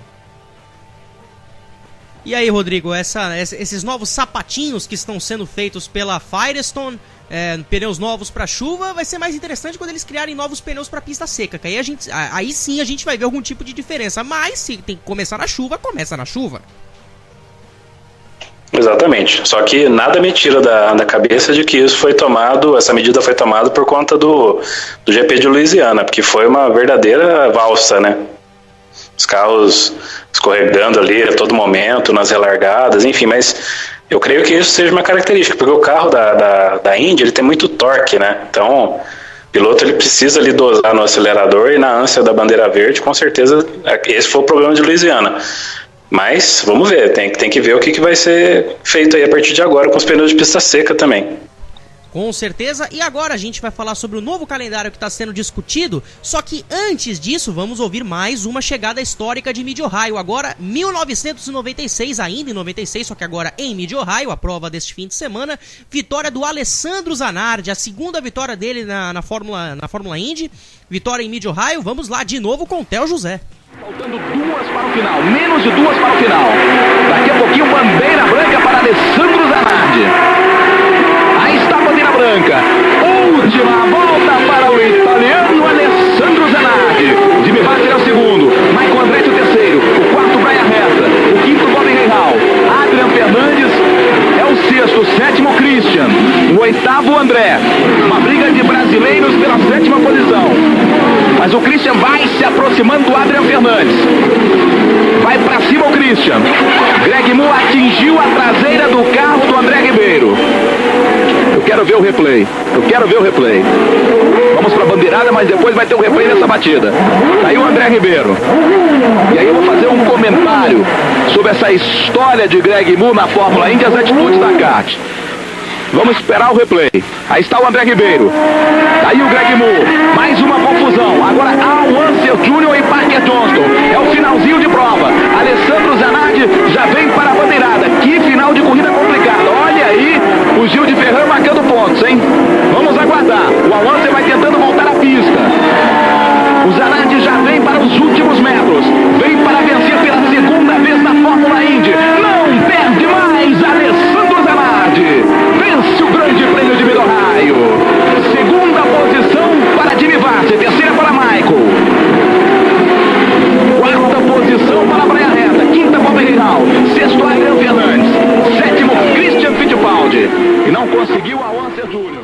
E aí, Rodrigo, esses novos sapatinhos que estão sendo feitos pela Firestone, pneus novos para chuva, vai ser mais interessante quando eles criarem novos pneus para pista seca, que aí sim a gente vai ver algum tipo de diferença, mas se tem que começar na chuva, começa na chuva. Exatamente, só que nada me tira da cabeça de que essa medida foi tomada por conta do GP de Louisiana, porque foi uma verdadeira valsa, né? Os carros escorregando ali a todo momento, nas relargadas, enfim, mas eu creio que isso seja uma característica, porque o carro da Indy, ele tem muito torque, né? Então, o piloto ele precisa ali dosar no acelerador, e na ânsia da bandeira verde, com certeza, esse foi o problema de Louisiana. Mas, vamos ver, tem que ver o que vai ser feito aí a partir de agora com os pneus de pista seca também. Com certeza, e agora a gente vai falar sobre o novo calendário que está sendo discutido, só que antes disso vamos ouvir mais uma chegada histórica de Mid-Ohio, agora 1996, ainda em 96, só que agora em Mid-Ohio, a prova deste fim de semana, vitória do Alessandro Zanardi, a segunda vitória dele na Fórmula Indy, vitória em Mid-Ohio. Vamos lá de novo com o Theo José. Faltando 2 para o final, menos de 2 para o final. Daqui a pouquinho, bandeira branca para Alessandro Zanardi. Aí está a bandeira branca. Última volta para o italiano Alessandro Zanardi. Jimmy Vasquez é o segundo, Michael Andretti o terceiro, o quarto Brian Ressa, o quinto Bobby Rahal, Adrian Fernandes é o sexto, o sétimo Christian, o oitavo André. Uma briga de brasileiros pela 7ª posição. Mas o Christian vai se aproximando do Adrian Fernandes. Vai pra cima o Christian. Greg Moore atingiu a traseira do carro do André Ribeiro. Eu quero ver o replay. Vamos pra bandeirada, mas depois vai ter o replay dessa batida. Aí o André Ribeiro. E aí eu vou fazer um comentário sobre essa história de Greg Moore na Fórmula Indy e as atitudes da kart. Vamos esperar o replay. Aí está o André Ribeiro. Aí o Greg Moore. Mais uma confusão. Agora Al Unser Jr. e Parker Johnston. É o finalzinho de prova. Alessandro Zanardi já vem para a bandeirada. Que final de corrida complicado. Olha aí o Gil de Ferran marcando pontos, hein? Vamos aguardar. O Al Unser vai tentando voltar à pista. O Zanardi já vem para os últimos metros. Vem para vencer pela segunda vez na Fórmula Indy. Não perde e não conseguiu a Onça Júnior.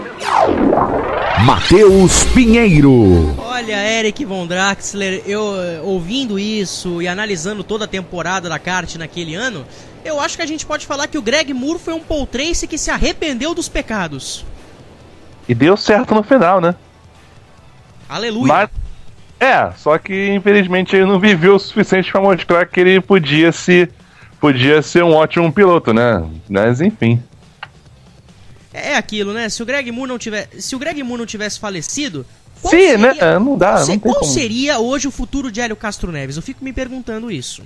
Matheus Pinheiro. Olha, Eric Von Draxler, eu ouvindo isso e analisando toda a temporada da kart naquele ano, eu acho que a gente pode falar que o Greg Moore foi um pole tracer que se arrependeu dos pecados. E deu certo no final, né? Aleluia. Só que infelizmente ele não viveu o suficiente para mostrar que ele podia ser um ótimo piloto, né? Mas enfim. É aquilo, né? Se o Greg Moore não tivesse falecido, né? Não dá, não tem qual como. seria hoje o futuro de Hélio Castro Neves? Eu fico me perguntando isso.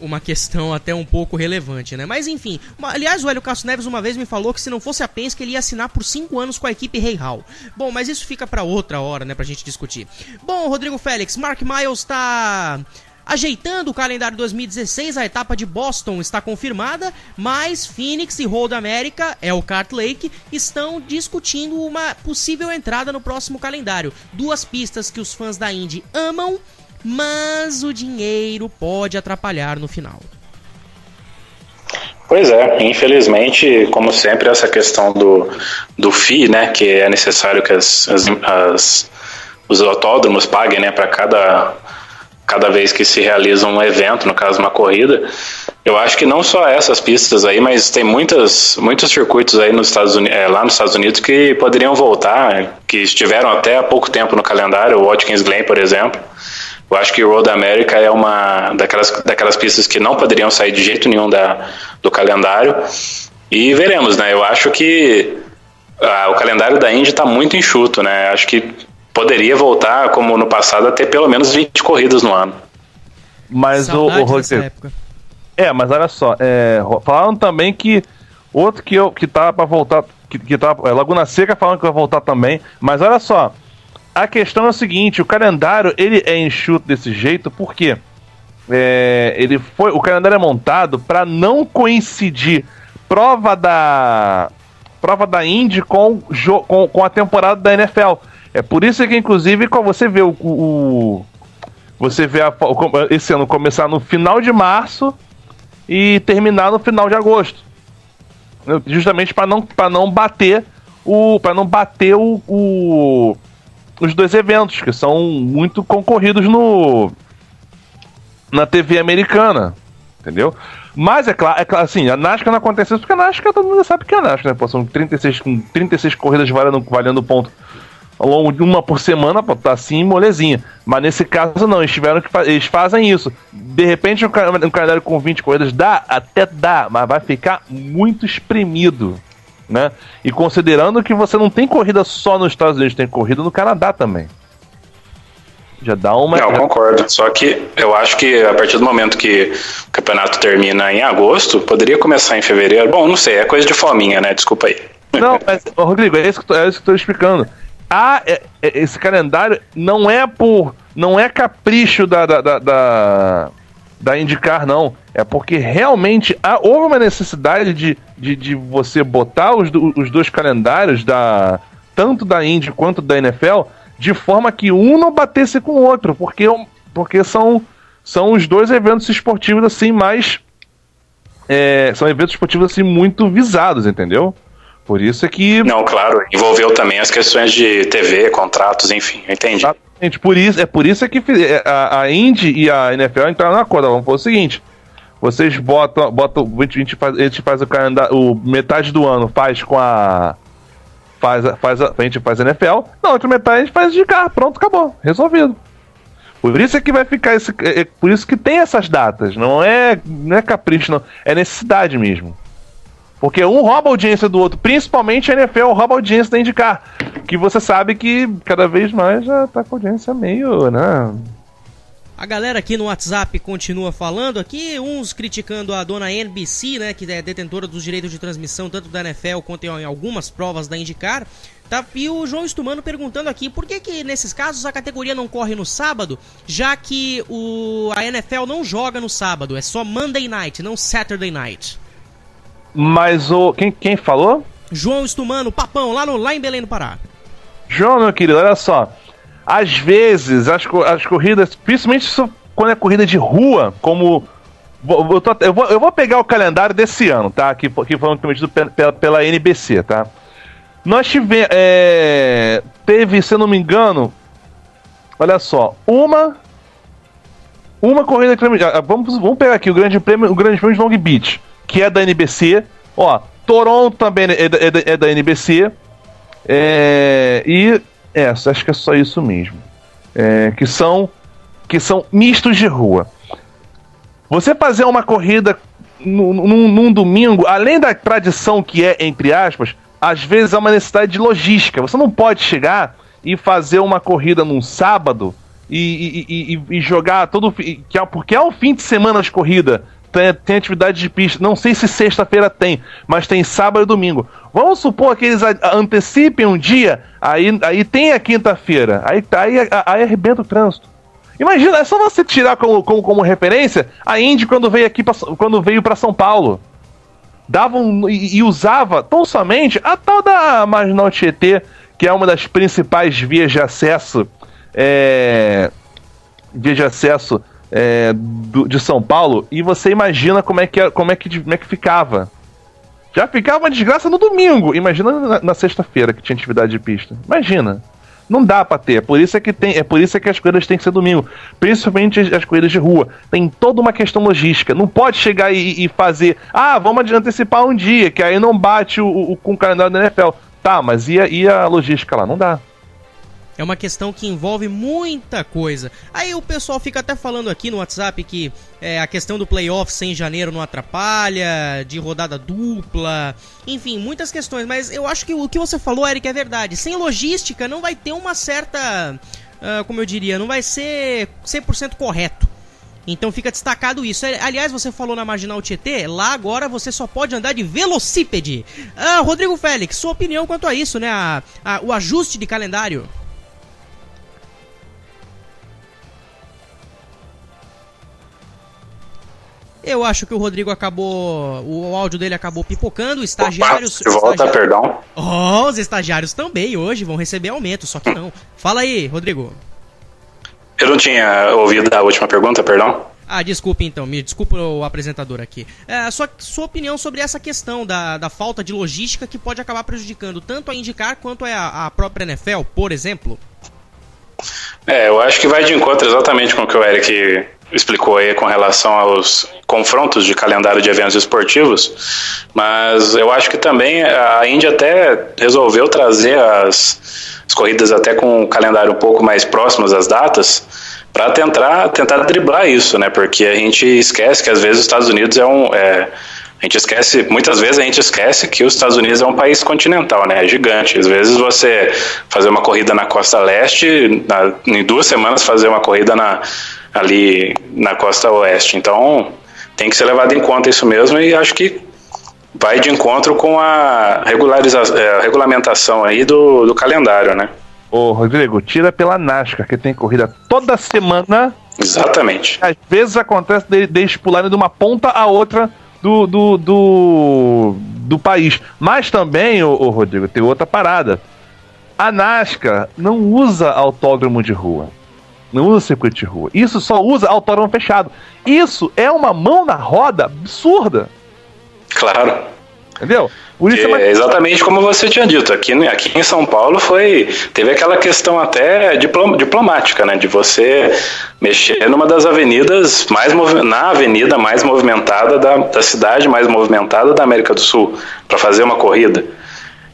Uma questão até um pouco relevante, né? Mas enfim, aliás, o Hélio Castro Neves uma vez me falou que se não fosse a Penske ele ia assinar por 5 anos com a equipe Rahal. Bom, mas isso fica pra outra hora, né, pra gente discutir. Bom, Rodrigo Félix, Mark Miles tá ajeitando o calendário 2016, a etapa de Boston está confirmada, mas Phoenix e Road America, Elkhart Lake, estão discutindo uma possível entrada no próximo calendário. 2 pistas que os fãs da Indy amam, mas o dinheiro pode atrapalhar no final. Pois é, infelizmente, como sempre, essa questão do FII, né, que é necessário que os autódromos paguem, né, para cada vez que se realiza um evento, no caso uma corrida. Eu acho que não só essas pistas aí, mas tem muitos circuitos aí lá nos Estados Unidos que poderiam voltar, que estiveram até há pouco tempo no calendário, o Watkins Glen, por exemplo. Eu acho que o Road America é uma daquelas pistas que não poderiam sair de jeito nenhum do calendário. E veremos, né? Eu acho que o calendário da Indy está muito enxuto, né? Acho que poderia voltar, como no passado, a ter pelo menos 20 corridas no ano. Mas o Rodrigo... mas olha só, falaram também que outro que tá para voltar, Laguna Seca falando que vai voltar também, mas olha só, a questão é o seguinte, o calendário ele é enxuto desse jeito porque o calendário é montado para não coincidir prova da Indy com a temporada da NFL. É por isso que, inclusive, quando você vê esse ano começar no final de março e terminar no final de agosto, justamente para não bater os 2 eventos que são muito concorridos na TV americana, entendeu? Mas é claro, assim, a NASCAR não acontece isso porque a NASCAR, todo mundo sabe que é a NASCAR, né? Pô, são 36 corridas valendo ponto ao longo de uma por semana, tá assim, molezinha. Mas nesse caso não, eles fazem isso. De repente um calendário com 20 corridas dá, mas vai ficar muito espremido, né? E considerando que você não tem corrida só nos Estados Unidos, tem corrida no Canadá também. Já dá uma... Não, concordo. Só que eu acho que a partir do momento que o campeonato termina em agosto, poderia começar em fevereiro. Bom, não sei, é coisa de fominha, né? Desculpa aí. Não, mas, Rodrigo, é isso que eu tô explicando. Esse calendário não é capricho da IndyCar, não. É porque realmente houve uma necessidade de você botar os 2 calendários, tanto da Indy quanto da NFL, de forma que um não batesse com o outro, porque são os 2 eventos esportivos assim mais... são eventos esportivos assim muito visados, entendeu? Por isso é que... Não, claro, envolveu também as questões de TV, contratos, enfim, entendi. Exatamente, por isso é que a Indy e a NFL entraram na acordo. Vamos fazer o seguinte, vocês botam a gente faz o calendário, metade do ano faz com a gente faz a NFL, na outra metade a gente faz de carro, pronto, acabou, resolvido. Por isso é que vai ficar por isso que tem essas datas, não é capricho, não, é necessidade mesmo. Porque um rouba a audiência do outro, principalmente a NFL rouba a audiência da IndyCar, que você sabe que cada vez mais já tá com a audiência meio, né? A galera aqui no WhatsApp continua falando aqui, uns criticando a dona NBC, né, que é detentora dos direitos de transmissão tanto da NFL quanto em algumas provas da IndyCar. Tá, e o João Stumano perguntando aqui, por que nesses casos a categoria não corre no sábado, já que a NFL não joga no sábado, é só Monday Night, não Saturday Night. Mas quem falou? João Stumano, Papão, lá em Belém do Pará. João, meu querido, olha só. Às vezes, as corridas, principalmente quando é corrida de rua, como Eu vou pegar o calendário desse ano, tá? Que foi prometido pela NBC, tá? Nós teve, se eu não me engano, olha só, uma corrida de vamos pegar aqui o Grande Prêmio de Long Beach, que é da NBC. Ó, Toronto também é da NBC. Acho que é só isso mesmo. Que são mistos de rua. Você fazer uma corrida num domingo, além da tradição que é, entre aspas, às vezes é uma necessidade de logística. Você não pode chegar e fazer uma corrida num sábado e jogar todo... Porque é um fim de semana de corrida. Tem atividade de pista. Não sei se sexta-feira tem, mas tem sábado e domingo. Vamos supor que eles antecipem um dia, aí tem a quinta-feira. Aí arrebenta o trânsito. Imagina, é só você tirar como referência a Indy quando veio para São Paulo. E usava tão somente a tal da Marginal Tietê, que é uma das principais vias de acesso de São Paulo, e você imagina como é que ficava. Já ficava uma desgraça no domingo, imagina na sexta-feira que tinha atividade de pista. Imagina. Não dá pra ter, é por isso que as corridas têm que ser domingo, principalmente as corridas de rua. Tem toda uma questão logística, não pode chegar e fazer, vamos antecipar um dia, que aí não bate com o calendário da NFL. Tá, mas e a logística lá? Não dá. É uma questão que envolve muita coisa. Aí o pessoal fica até falando aqui no WhatsApp que a questão do playoff em janeiro não atrapalha, de rodada dupla, enfim, muitas questões. Mas eu acho que o que você falou, Eric, é verdade. Sem logística não vai ter uma certa, como eu diria, não vai ser 100% correto. Então fica destacado isso. Aliás, você falou na Marginal Tietê, lá agora você só pode andar de velocípede. Rodrigo Félix, sua opinião quanto a isso, né? O ajuste de calendário. Eu acho que o Rodrigo o áudio dele acabou pipocando, estagiários... Perdão. Os estagiários também hoje vão receber aumento, só que não. Fala aí, Rodrigo. Eu não tinha ouvido a última pergunta, perdão. Desculpe então, me desculpa o apresentador aqui. Sua opinião sobre essa questão da falta de logística que pode acabar prejudicando tanto a IndyCar quanto a própria NFL, por exemplo? Eu acho que vai de encontro exatamente com o que o Eric explicou aí com relação aos confrontos de calendário de eventos esportivos, mas eu acho que também a Indy até resolveu trazer as corridas até com um calendário um pouco mais próximos às datas, para tentar driblar isso, né? Porque a gente esquece que às vezes os Estados Unidos muitas vezes a gente esquece que os Estados Unidos é um país continental, né? É gigante. Às vezes você fazer uma corrida na costa leste, em 2 semanas fazer uma corrida ali na costa oeste. Então tem que ser levado em conta isso mesmo, e acho que vai de encontro com a regulamentação aí do calendário, né? Ô, Rodrigo, tira pela NASCAR, que tem corrida toda semana. Exatamente. Às vezes acontece deles pularem de uma ponta a outra do país. Mas também, ô Rodrigo, tem outra parada. A NASCAR não usa autódromo de rua. Não usa circuito de rua. Isso só usa autódromo fechado. Isso é uma mão na roda absurda. Claro. Entendeu? Por isso exatamente como você tinha dito. Aqui em São Paulo teve aquela questão até diplomática, né? De você mexer numa das avenidas na avenida mais movimentada da cidade, mais movimentada da América do Sul, para fazer uma corrida.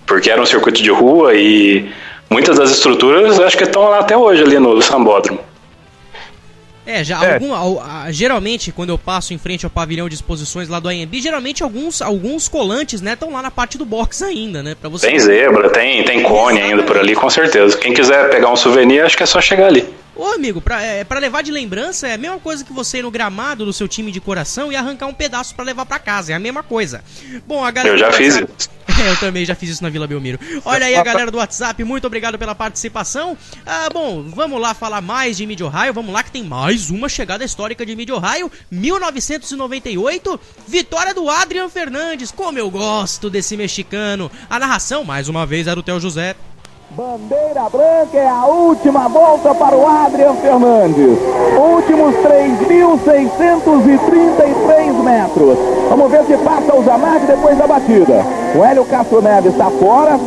Porque era um circuito de rua e muitas das estruturas acho que estão lá até hoje, ali no Sambódromo. Geralmente, quando eu passo em frente ao pavilhão de exposições lá do AMB, geralmente alguns colantes, né, estão lá na parte do box ainda, né? Pra você... Tem zebra, tem cone ainda por ali, com certeza. Quem quiser pegar um souvenir, acho que é só chegar ali. Ô amigo, pra levar de lembrança é a mesma coisa que você ir no gramado do seu time de coração e arrancar um pedaço pra levar pra casa, é a mesma coisa. Bom, a galera... Eu já fiz isso. Eu também já fiz isso na Vila Belmiro. Olha aí a galera do WhatsApp, muito obrigado pela participação. Bom, vamos lá falar mais de Mid-Ohio, vamos lá que tem mais uma chegada histórica de Mid-Ohio, 1998, vitória do Adrian Fernandes. Como eu gosto desse mexicano. A narração, mais uma vez, era o Theo José. Bandeira branca é a última volta para o Adrian Fernandes. Últimos 3.633 metros. Vamos ver se passa o Zanardi depois da batida. O Hélio Castro Neves está fora.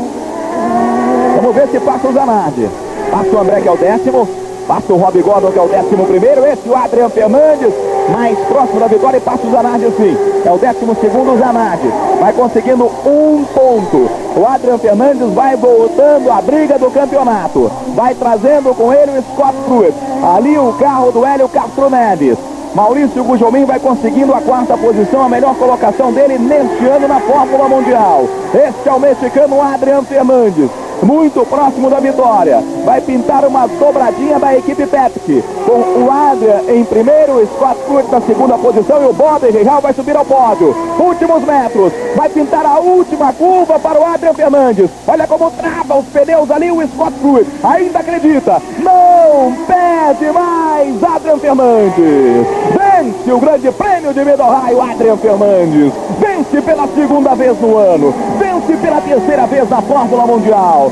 Vamos ver se passa o Zanardi. Passa o André, que é o 10º. Passa o Rob Gordon, que é o 11º. Esse é o Adrian Fernandes, mais próximo da vitória, e passa o Zanardi sim. É o 12º o Zanardi. Vai conseguindo 1 ponto. O Adrian Fernandes vai voltando à briga do campeonato. Vai trazendo com ele o Scott Pruitt. Ali o carro do Hélio Castro Neves. Maurício Gugelmin vai conseguindo a 4ª posição, a melhor colocação dele neste ano na Fórmula Mundial. Este é o mexicano Adrian Fernandes, muito próximo da vitória. Vai pintar uma dobradinha da equipe Pepsi, com o Adrian em primeiro, o Scott Pruitt na 2ª posição e o Bob Real vai subir ao pódio. Últimos metros, vai pintar a última curva para o Adrian Fernandes. Olha como trava os pneus ali o Scott Pruitt. Ainda acredita, não perde mais Adrian Fernandes. Vence o grande prêmio de Mid-Ohio, Adrian Fernandes. Vence pela 2ª vez no ano. Vence pela 3ª vez na Fórmula Mundial.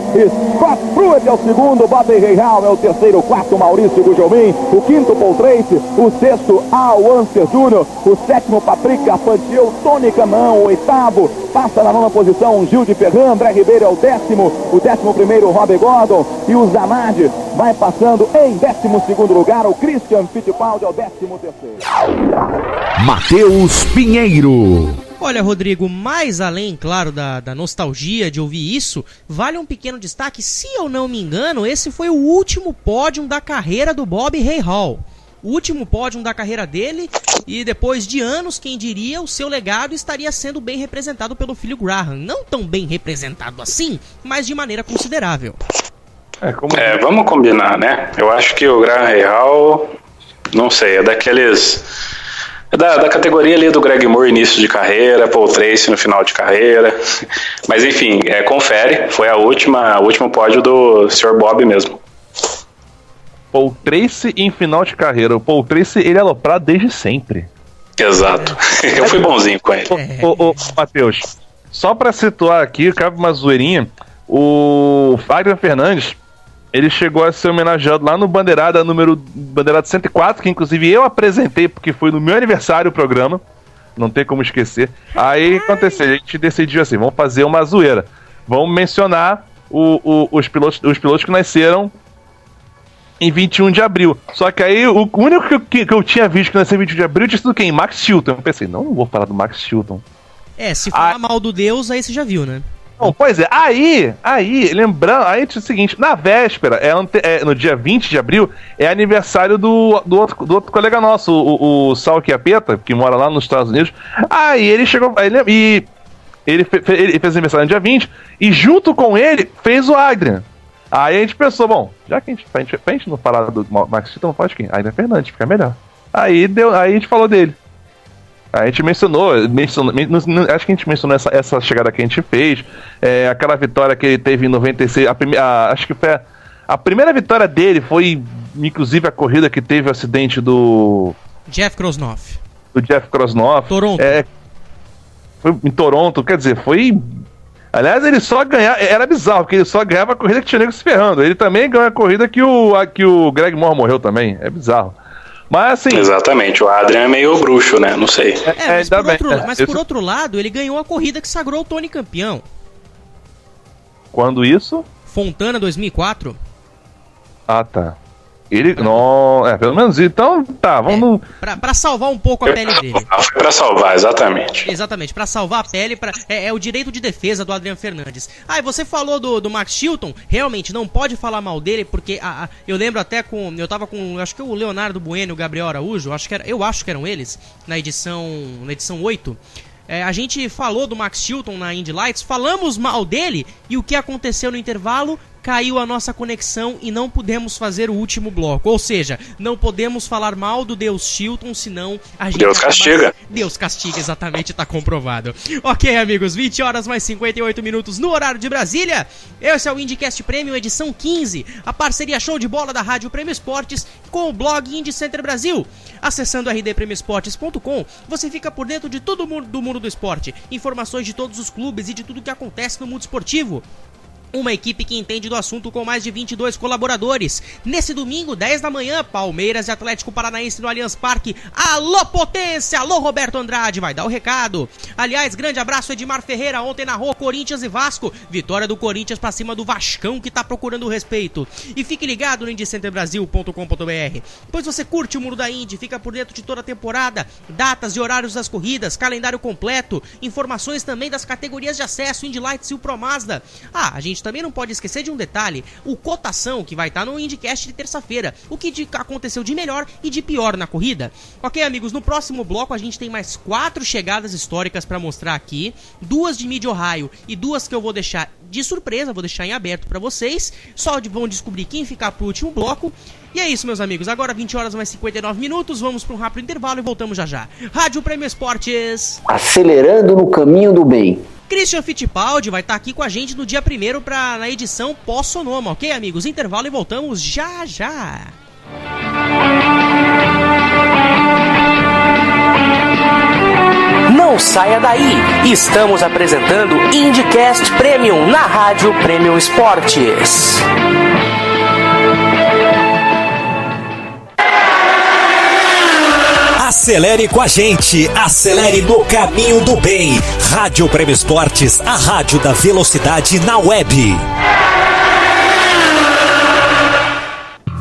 Scott Pruitt é o 2º, Bob Real é o 3º, 4º Maurício Gugelmin, o 5º Paul Tracy, o 6º Al Unser Jr., o 7º Patrick Carpentier, Tony Kanaan, o 8º, passa na 9ª posição Gil de Ferran, André Ribeiro é o 10º, o 11º Rob Gordon, e o Zanardi vai passando em 12º lugar, o Christian Fittipaldi é o 13º. Matheus Pinheiro. Olha, Rodrigo, mais além, claro, da nostalgia de ouvir isso, vale um pequeno destaque. Se eu não me engano, esse foi o último pódio da carreira do Bob Rahal. O último pódio da carreira dele, e depois de anos, quem diria, o seu legado estaria sendo bem representado pelo filho Graham. Não tão bem representado assim, mas de maneira considerável. Vamos combinar, né? Eu acho que o Graham Rahal, não sei, é daqueles... Da categoria ali do Greg Moore, início de carreira, Paul Tracy no final de carreira. Mas enfim, confere, foi o último pódio do Sr. Bob mesmo. Paul Tracy em final de carreira. O Paul Tracy, ele é aloprado desde sempre. Exato. Eu fui bonzinho com ele. Ô, Matheus, só pra situar aqui, cabe uma zoeirinha, o Adrian Fernandes, ele chegou a ser homenageado lá no Bandeirada 104, que inclusive eu apresentei, porque foi no meu aniversário o programa, não tem como esquecer. Aí aconteceu, a gente decidiu assim, vamos fazer uma zoeira, vamos mencionar os pilotos que nasceram em 21 de abril. Só que aí o único que eu tinha visto que nasceu em 21 de abril tinha sido quem? Max Chilton. Eu pensei, não vou falar do Max Chilton. Se falar mal do Deus, aí você já viu, né? Não, pois é, aí, lembrando, aí é o seguinte, na véspera, no dia 20 de abril, é aniversário do outro colega nosso, o Sal Chiappetta, que mora lá nos Estados Unidos. Aí ele chegou, ele fez aniversário no dia 20, e junto com ele, fez o Adrian. Aí a gente pensou, bom, já que pra gente não falar do Max Chilton, não fala de quem? Adrian Fernandes, fica melhor. Aí a gente falou dele. A gente mencionou, acho que a gente mencionou essa chegada que a gente fez, aquela vitória que ele teve em 96, acho que foi a primeira vitória dele foi, inclusive, a corrida que teve o acidente do... Jeff Krosnoff. Do Jeff Krosnoff. Toronto. Foi em Toronto, quer dizer, foi... Aliás, ele só ganhava, era bizarro, porque ele só ganhava a corrida que tinha nego se ferrando. Ele também ganhou a corrida que o Greg Moore morreu também, é bizarro. Mas assim... Exatamente, o Adrian é meio bruxo, né? Não sei. Mas por outro lado, ele ganhou a corrida que sagrou o Tony campeão. Quando isso? Fontana 2004. Ah, tá. Ele... Não, pelo menos então, tá, vamos... Pra salvar um pouco a pele dele. Foi pra salvar, exatamente. Exatamente, pra salvar a pele, é o direito de defesa do Adrian Fernandes. E você falou do Max Chilton, realmente não pode falar mal dele, porque eu lembro até eu tava com, acho que o Leonardo Bueno e o Gabriel Araújo, eu acho que eram eles, na edição 8. A gente falou do Max Chilton na Indy Lights, falamos mal dele, e o que aconteceu no intervalo? Caiu a nossa conexão e não pudemos fazer o último bloco. Ou seja, não podemos falar mal do Deus Chilton, senão a gente... Deus castiga. Deus castiga, exatamente, tá comprovado. Ok, amigos, 20 horas mais 58 minutos no horário de Brasília. Esse é o IndyCast Premium, edição 15. A parceria show de bola da Rádio Prêmio Esportes com o blog Indy Center Brasil. Acessando rdpremioesportes.com, você fica por dentro de todo do mundo do esporte. Informações de todos os clubes e de tudo que acontece no mundo esportivo. Uma equipe que entende do assunto com mais de 22 colaboradores. Nesse domingo, 10 da manhã, Palmeiras e Atlético Paranaense no Allianz Parque. Alô, potência! Alô, Roberto Andrade, vai dar o recado. Aliás, grande abraço, Edmar Ferreira. Ontem narrou Corinthians e Vasco. Vitória do Corinthians pra cima do Vascão, que tá procurando o respeito. E fique ligado no IndyCenterBrasil.com.br, pois você curte o mundo da Indy, fica por dentro de toda a temporada, datas e horários das corridas, calendário completo, informações também das categorias de acesso, Indy Lights e o Pro Mazda. A gente também não pode esquecer de um detalhe, o Cotação, que vai estar no IndyCast de terça-feira, o que aconteceu de melhor e de pior na corrida. Ok, amigos, no próximo bloco a gente tem mais 4 chegadas históricas para mostrar aqui, 2 de Mid-Ohio e 2 que eu vou deixar de surpresa, vou deixar em aberto para vocês, só vão descobrir quem ficar pro último bloco. E é isso, meus amigos, agora 20 horas mais 59 minutos, vamos para um rápido intervalo e voltamos já já. Rádio Prêmio Esportes. Acelerando no caminho do bem. Christian Fittipaldi vai estar aqui com a gente no dia 1º na edição pós-Sonoma, ok, amigos? Intervalo e voltamos já já. Não saia daí, estamos apresentando IndyCast Premium na Rádio Premium Esportes. Acelere com a gente, acelere no caminho do bem. Rádio Prêmio Esportes, a rádio da velocidade na web.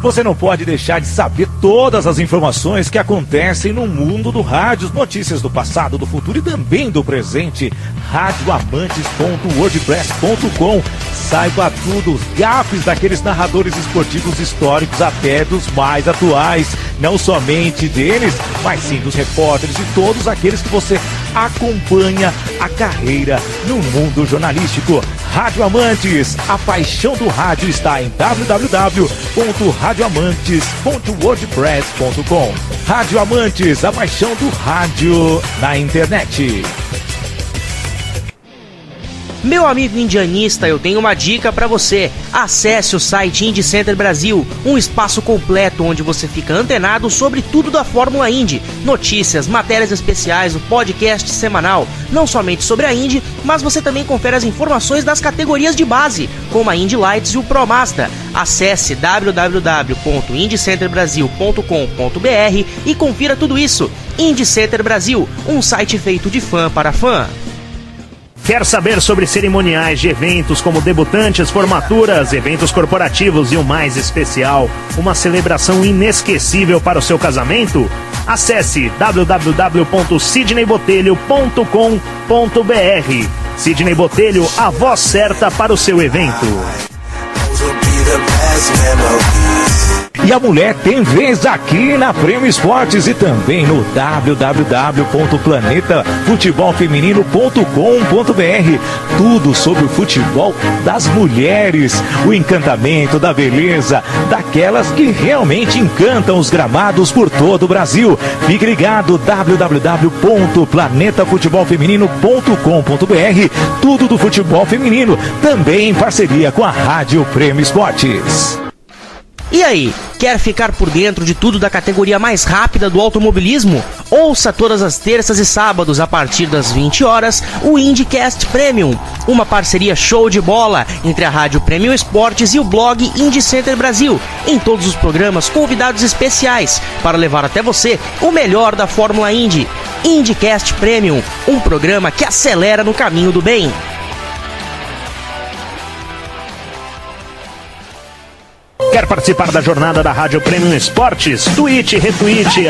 Você não pode deixar de saber todas as informações que acontecem no mundo do rádio, notícias do passado, do futuro e também do presente. radioamantes.wordpress.com. Saiba tudo, os gafes daqueles narradores esportivos históricos até dos mais atuais. Não somente deles, mas sim dos repórteres e todos aqueles que você acompanha a carreira no mundo jornalístico. Rádio Amantes, a paixão do rádio está em www.radioamantes.wordpress.com. Rádio Amantes, a paixão do rádio na internet. Meu amigo indianista, eu tenho uma dica pra você. Acesse o site Indy Center Brasil, um espaço completo onde você fica antenado sobre tudo da Fórmula Indy. Notícias, matérias especiais, o podcast semanal, não somente sobre a Indy, mas você também confere as informações das categorias de base, como a Indy Lights e o Pro Mazda. Acesse www.indycenterbrasil.com.br e confira tudo isso. Indy Center Brasil, um site feito de fã para fã. Quer saber sobre cerimoniais de eventos como debutantes, formaturas, eventos corporativos e o mais especial, uma celebração inesquecível para o seu casamento? Acesse www.sidneybotelho.com.br. Sidney Botelho, a voz certa para o seu evento. E a mulher tem vez aqui na Prêmio Esportes e também no www.planetafutebolfeminino.com.br. Tudo sobre o futebol das mulheres, o encantamento da beleza, daquelas que realmente encantam os gramados por todo o Brasil. Fique ligado, www.planetafutebolfeminino.com.br. Tudo do futebol feminino, também em parceria com a Rádio Prêmio Esportes. E aí, quer ficar por dentro de tudo da categoria mais rápida do automobilismo? Ouça todas as terças e sábados, a partir das 20 horas, o IndyCast Premium, uma parceria show de bola entre a Rádio Premium Esportes e o blog Indy Center Brasil. Em todos os programas, convidados especiais para levar até você o melhor da Fórmula Indy. IndyCast Premium, um programa que acelera no caminho do bem. Quer participar da jornada da Rádio Premium Esportes? Tweet, retweet,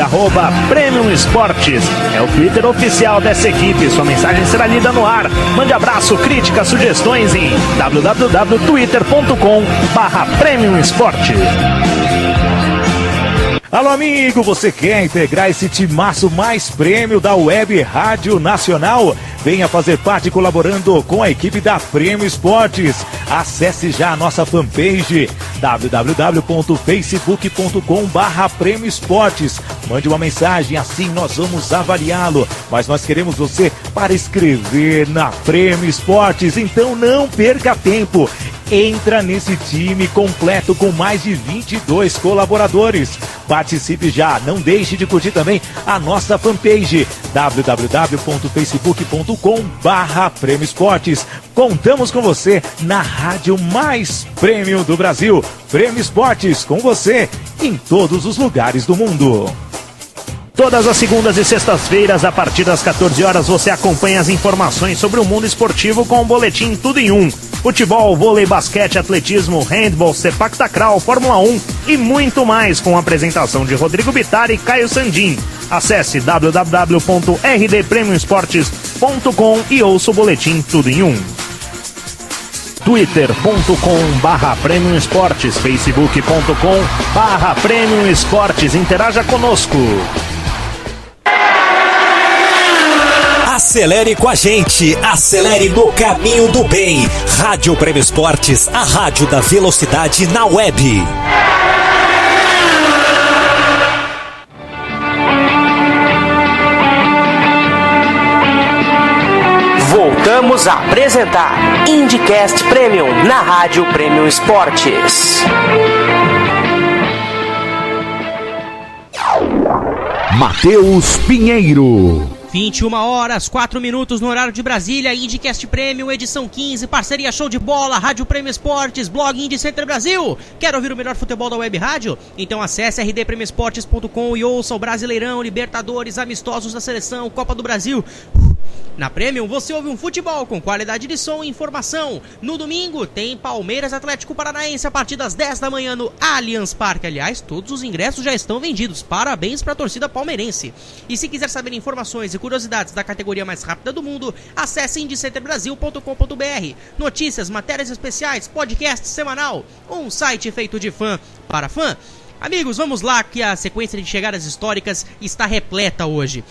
@Premium Esportes. É o Twitter oficial dessa equipe. Sua mensagem será lida no ar. Mande abraço, críticas, sugestões em www.twitter.com/Premium Esportes. Alô, amigo, você quer integrar esse timaço mais prêmio da Web Rádio Nacional? Venha fazer parte colaborando com a equipe da Prêmio Esportes. Acesse já a nossa fanpage www.facebook.com/Prêmio Esportes. Mande uma mensagem, assim nós vamos avaliá-lo. Mas nós queremos você para escrever na Prêmio Esportes, então não perca tempo. Entra nesse time completo com mais de 22 colaboradores. Participe já, não deixe de curtir também a nossa fanpage www.facebook.com/Prêmio Esportes. Contamos com você na rádio mais premium do Brasil. Prêmio Esportes, com você em todos os lugares do mundo. Todas as segundas e sextas-feiras, a partir das 14 horas, você acompanha as informações sobre o mundo esportivo com o boletim Tudo em Um. Futebol, vôlei, basquete, atletismo, handball, sepak takraw, Fórmula 1 e muito mais, com a apresentação de Rodrigo Bittar e Caio Sandin. Acesse www.rdpremioesportes.com e ouça o boletim Tudo em Um. twitter.com/Prêmio Esportes, facebook.com/Prêmio Esportes. Interaja conosco. Acelere com a gente, acelere no caminho do bem. Rádio Prêmio Esportes, a rádio da velocidade na web. Voltamos a apresentar IndyCast Premium na Rádio Prêmio Esportes. Matheus Pinheiro. 21h04 no horário de Brasília, IndyCast Premium, edição 15, parceria Show de Bola, Rádio Prêmio Esportes, blog Indy Center Brasil. Quer ouvir o melhor futebol da web rádio? Então acesse rdpremioesportes.com e ouça o Brasileirão, Libertadores, amistosos da seleção, Copa do Brasil. Na Premium você ouve um futebol com qualidade de som e informação. No domingo tem Palmeiras Atlético Paranaense a partir das 10 da manhã no Allianz Parque. Aliás, todos os ingressos já estão vendidos. Parabéns para a torcida palmeirense. E se quiser saber informações e curiosidades da categoria mais rápida do mundo, acesse indycenterbrasil.com.br. Notícias, matérias especiais, podcast semanal, um site feito de fã para fã. Amigos, vamos lá que a sequência de chegadas históricas está repleta hoje.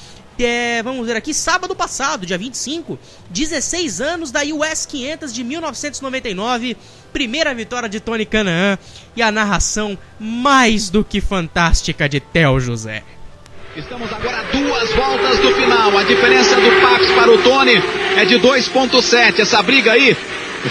Vamos ver aqui, sábado passado, dia 25, 16 anos da US 500 de 1999, primeira vitória de Tony Kanaan e a narração mais do que fantástica de Theo José. Estamos agora a 2 voltas do final, a diferença do Paps para o Tony é de 2.7, essa briga aí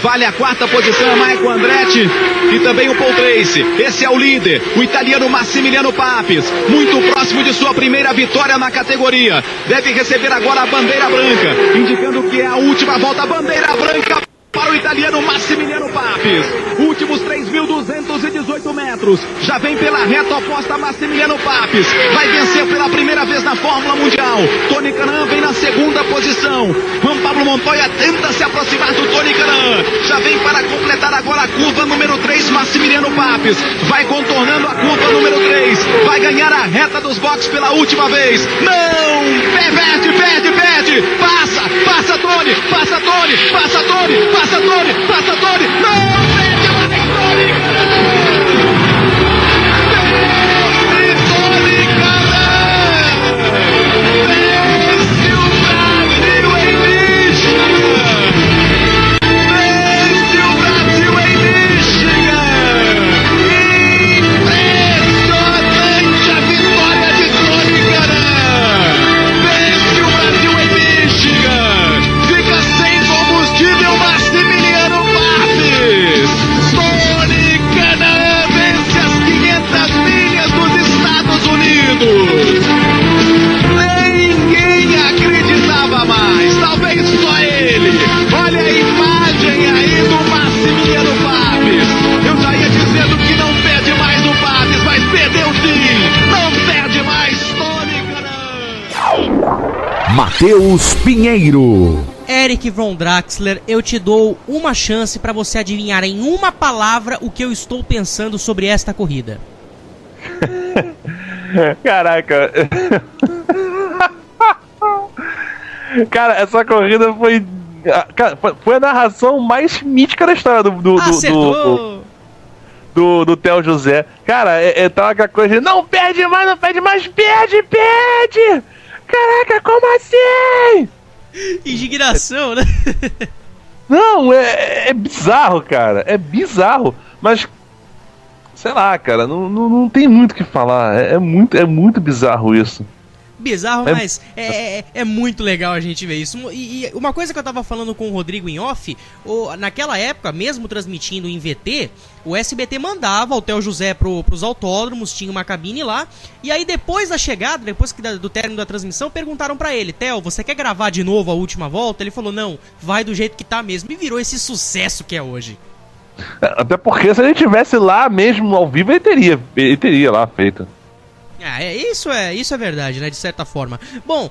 vale a 4ª posição, é Michael Andretti e também o Paul Tracy. Esse é o líder, o italiano Massimiliano Papis, muito próximo de sua primeira vitória na categoria. Deve receber agora a bandeira branca, indicando que é a última volta. Bandeira branca para o italiano Massimiliano Papis. Últimos 3.218 metros. Já vem pela reta oposta Massimiliano Papis. Vai vencer pela primeira vez na Fórmula Mundial. Tony Kanaan vem na 2ª posição. Juan Pablo Montoya tenta se aproximar do Tony Kanaan. Já vem para completar agora a curva número 3, Massimiliano Papis. Vai contornando a curva número 3. Vai ganhar a reta dos boxes pela última vez. Não! Perde! Passa Tony! Passa Tony! Passa Tony! Passa Tony! Passa Tony! Não! Perde mais Tony Ninguém acreditava mais, talvez só ele. Olha a imagem aí do Massimiliano Papis. Eu já ia dizendo que não perde mais do Papis, mas perdeu sim. Não perde mais Tony Kanaan. Matheus Pinheiro. Eric Von Draxler, eu te dou uma chance para você adivinhar em uma palavra o que eu estou pensando sobre esta corrida. Caraca. Cara, essa corrida foi a narração mais mítica da história do Theo José. Cara, tava aquela coisa de não perde mais, perde! Caraca, como assim? Indignação, né? Não, é bizarro, cara. É bizarro, mas sei lá, cara, não tem muito o que falar. É muito bizarro isso. bizarro, mas é muito legal a gente ver isso. E uma coisa que eu tava falando com o Rodrigo em off, naquela época, mesmo transmitindo em VT, o SBT mandava o Theo José pros autódromos, tinha uma cabine lá, e aí depois da chegada, depois do término da transmissão, perguntaram pra ele: Theo, você quer gravar de novo a última volta? Ele falou: não, vai do jeito que tá mesmo, e virou esse sucesso que é hoje. Até porque se ele tivesse lá mesmo ao vivo, ele teria lá feito. Isso é verdade, né, de certa forma. Bom,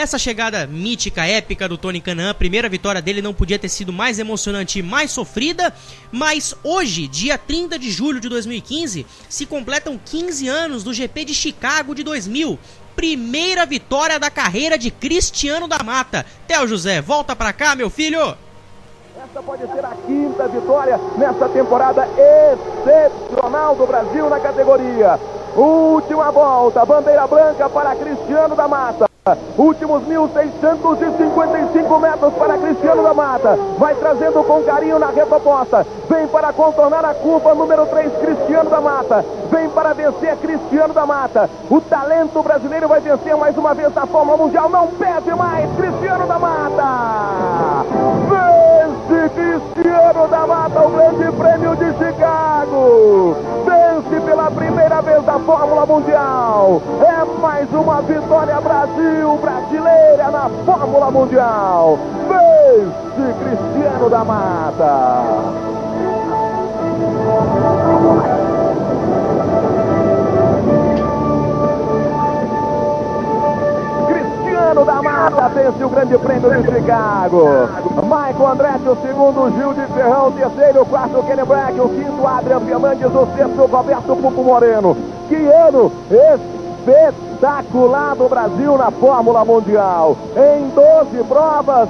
essa chegada mítica, épica do Tony Kanaan, a primeira vitória dele não podia ter sido mais emocionante e mais sofrida, mas hoje, dia 30 de julho de 2015, se completam 15 anos do GP de Chicago de 2000. Primeira vitória da carreira de Cristiano da Mata. Theo José, volta pra cá, meu filho! Essa pode ser a quinta vitória nessa temporada excepcional do Brasil na categoria. Última volta, bandeira branca para Cristiano da Mata. Últimos 1.655 metros para Cristiano da Mata. Vai trazendo com carinho na reta oposta. Vem para contornar a curva número 3, Cristiano da Mata. Vem para vencer Cristiano da Mata. O talento brasileiro vai vencer mais uma vez na Fórmula Mundial. Não perde mais, Cristiano da Mata. Vence Cristiano da Mata o Grande Prêmio de Chicago. Vence pela primeira vez da Fórmula Mundial. É mais uma vitória brasileira na Fórmula Mundial. Vence Cristiano da Mata. Cristiano da Mata vence o Grande Prêmio de Chicago. Michael Andretti, o segundo, Gil de Ferrão, o terceiro, o quarto, Kenny Brack, o quinto, Adrian Fernandes, o sexto, Roberto Pupo Moreno. Que ano espetacular do Brasil na Fórmula Mundial. Em 12 provas,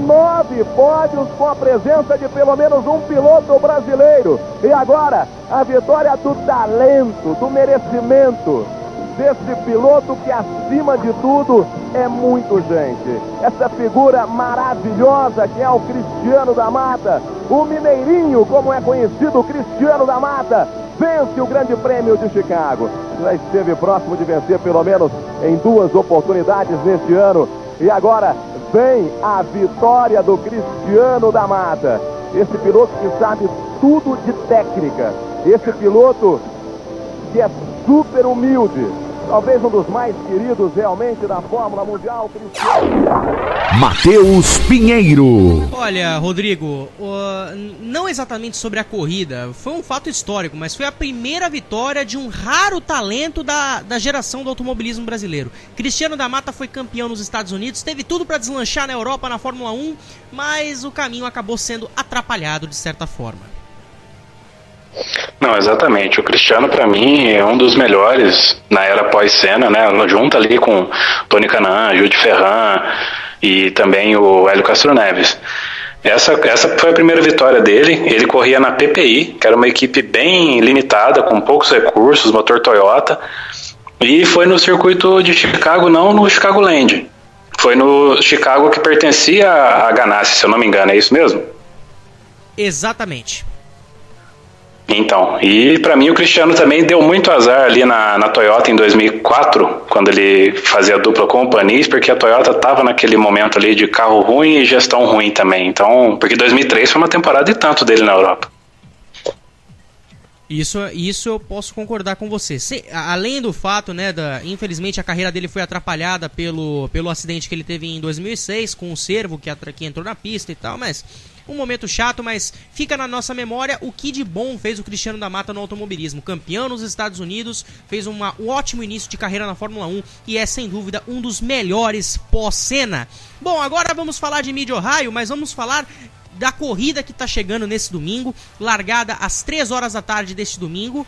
9 pódios com a presença de pelo menos um piloto brasileiro. E agora, a vitória do talento, do merecimento desse piloto que, acima de tudo, é muito gente. Essa figura maravilhosa que é o Cristiano da Mata, o mineirinho, como é conhecido, o Cristiano da Mata, vence o Grande Prêmio de Chicago. Já esteve próximo de vencer pelo menos em 2 oportunidades neste ano. E agora vem a vitória do Cristiano da Mata. Esse piloto que sabe tudo de técnica. Esse piloto que é super humilde. Talvez um dos mais queridos realmente da Fórmula Mundial, Cristiano. Matheus Pinheiro. Olha, Rodrigo, não exatamente sobre a corrida, foi um fato histórico, mas foi a primeira vitória de um raro talento da geração do automobilismo brasileiro. Cristiano da Mata foi campeão nos Estados Unidos, teve tudo para deslanchar na Europa na Fórmula 1, mas o caminho acabou sendo atrapalhado de certa forma. Não, exatamente. O Cristiano, para mim, é um dos melhores na era pós-Senna, né? Junto ali com Tony Kanaan, Gil de Ferran e também o Hélio Castro Neves. Essa foi a primeira vitória dele. Ele corria na PPI, que era uma equipe bem limitada, com poucos recursos, motor Toyota. E foi no circuito de Chicago, não no Chicagoland. Foi no Chicago que pertencia a Ganassi, se eu não me engano. É isso mesmo? Exatamente. Então, e pra mim o Cristiano também deu muito azar ali na Toyota em 2004, quando ele fazia dupla com o Panis, porque a Toyota tava naquele momento ali de carro ruim e gestão ruim também. Então, porque 2003 foi uma temporada e tanto dele na Europa. Isso eu posso concordar com você. Além do fato, né, infelizmente a carreira dele foi atrapalhada pelo acidente que ele teve em 2006 com o Servo que entrou na pista e tal, mas um momento chato, mas fica na nossa memória o que de bom fez o Cristiano da Mata no automobilismo. Campeão nos Estados Unidos, fez um ótimo início de carreira na Fórmula 1 e é sem dúvida um dos melhores pós-Senna. Bom, agora vamos falar de Mid-Ohio, mas vamos falar da corrida que está chegando nesse domingo, largada às 3 horas da tarde deste domingo,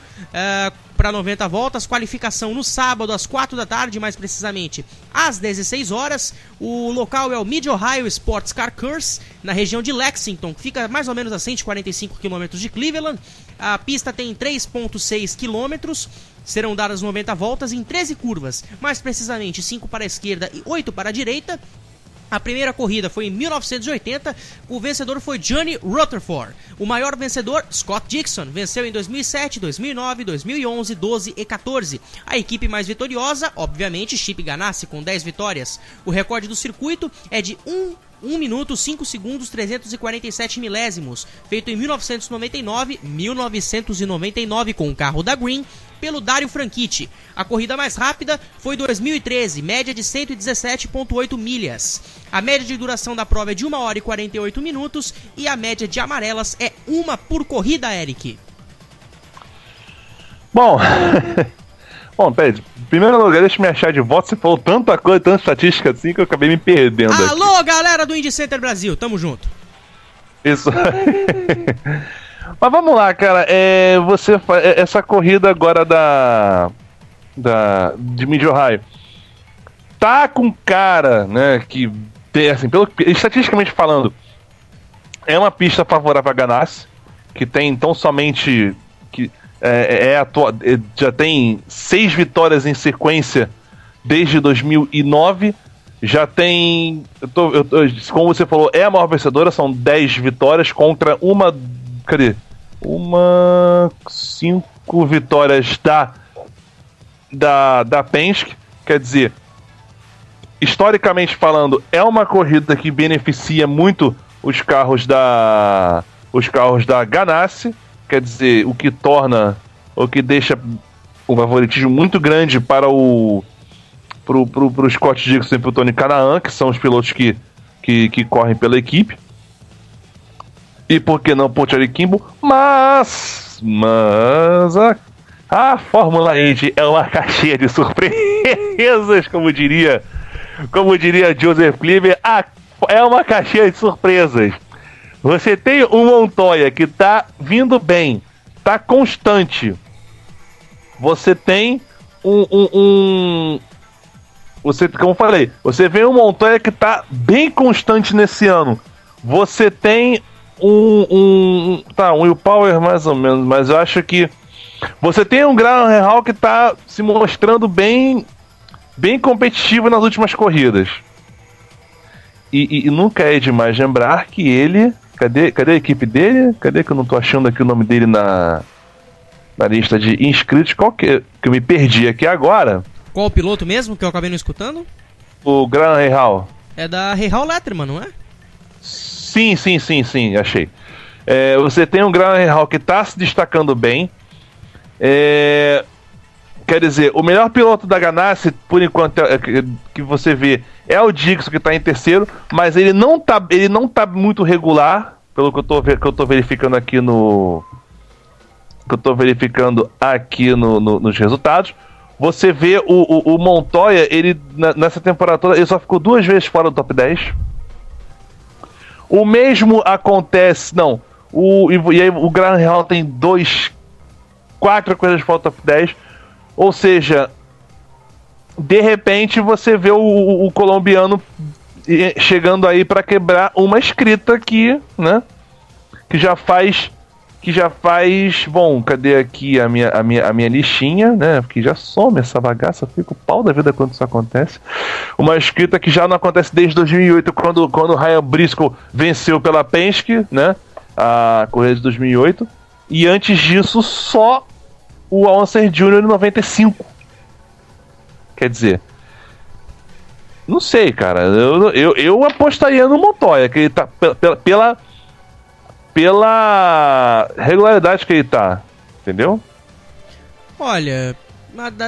para 90 voltas, qualificação no sábado às 4 da tarde, mais precisamente às 16 horas. O local é o Mid-Ohio Sports Car Course, na região de Lexington, que fica mais ou menos a 145 km de Cleveland. A pista tem 3,6 km, serão dadas 90 voltas em 13 curvas, mais precisamente 5 para a esquerda e 8 para a direita. A primeira corrida foi em 1980, o vencedor foi Johnny Rutherford. O maior vencedor, Scott Dixon, venceu em 2007, 2009, 2011, 12 e 14. A equipe mais vitoriosa, obviamente, Chip Ganassi, com 10 vitórias. O recorde do circuito é de 1 minuto, 5 segundos, 347 milésimos, feito em 1999 com o carro da Green, pelo Dario Franchitti. A corrida mais rápida foi 2013, média de 117,8 milhas. A média de duração da prova é de 1 hora e 48 minutos e a média de amarelas é 1 por corrida, Eric. Bom, peraí, em primeiro lugar, deixa eu me achar de volta. Você falou tanta coisa, tanta estatística assim que eu acabei me perdendo. Alô, aqui. Galera do Indy Center Brasil, tamo junto. Isso. Mas vamos lá, cara. Essa corrida agora de Mid-Ohio tá com cara, né? Que assim, estatisticamente falando, é uma pista favorável a Ganassi, que tem então somente já tem 6 vitórias em sequência desde 2009. Já tem, como você falou, é a maior vencedora, são 10 vitórias contra 5 vitórias da Penske. Quer dizer, historicamente falando, é uma corrida que beneficia muito os carros da Ganassi. Quer dizer, o que deixa o favoritismo muito grande para o Scott Dixon e pro Tony Kanaan, que são os pilotos que correm pela equipe. E por que não pro Charlie Kimball? Mas a Fórmula Indy é uma caixinha de surpresas, como diria Joseph Kliber, é uma caixinha de surpresas. Você tem um Montoya que tá vindo bem, tá constante. Você tem como eu falei, você vê um Montoya que tá bem constante nesse ano. Você tem um Will Power mais ou menos, mas eu acho que você tem um Graham Rahal que tá se mostrando bem competitivo nas últimas corridas. E nunca é demais lembrar que ele... Cadê a equipe dele? Cadê que eu não tô achando aqui o nome dele na lista de inscritos? Qual que eu me perdi aqui agora? Qual o piloto mesmo que eu acabei não escutando? O Graham Rahal. É da Rahal Letterman, não é? Sim, achei. Você tem um Graham Rahal que tá se destacando bem. Quer dizer, o melhor piloto da Ganassi, por enquanto, que você vê, é o Dixon, que tá em terceiro, mas ele não tá muito regular, pelo que eu tô verificando aqui nos resultados. Você vê o Montoya, ele nessa temporada toda, ele só ficou 2 vezes fora do top 10. O mesmo acontece, e aí o Graham Rahal tem 4 coisas fora do top 10. Ou seja, de repente você vê o colombiano chegando aí para quebrar uma escrita que, né, que já faz, bom, cadê aqui a minha listinha, né, porque já some essa bagaça, fica o pau da vida quando isso acontece. Uma escrita que já não acontece desde 2008, quando o Ryan Briscoe venceu pela Penske, né, a corrida de 2008, e antes disso só o Allsser Jr. em 95. Quer dizer, não sei, cara. Eu apostaria no Montoya, que ele tá pela regularidade que ele tá, entendeu? Olha,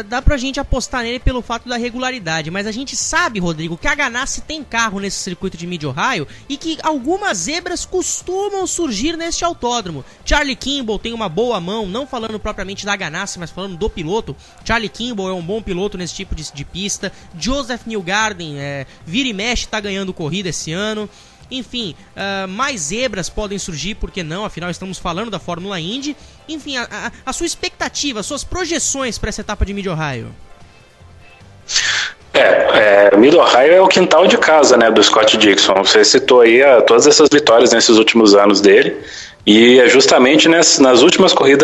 dá pra gente apostar nele pelo fato da regularidade, mas a gente sabe, Rodrigo, que a Ganassi tem carro nesse circuito de Mid-Ohio e que algumas zebras costumam surgir neste autódromo. Charlie Kimball tem uma boa mão, não falando propriamente da Ganassi, mas falando do piloto. Charlie Kimball é um bom piloto nesse tipo de pista. Joseph Newgarden, vira e mexe, tá ganhando corrida esse ano. Enfim, mais zebras podem surgir, por que não? Afinal, estamos falando da Fórmula Indy. Enfim, a sua expectativa, suas projeções para essa etapa de Mid-Ohio. Mid-Ohio é o quintal de casa, né, do Scott Dixon. Você citou aí todas essas vitórias nesses últimos anos dele. E é justamente nas últimas corridas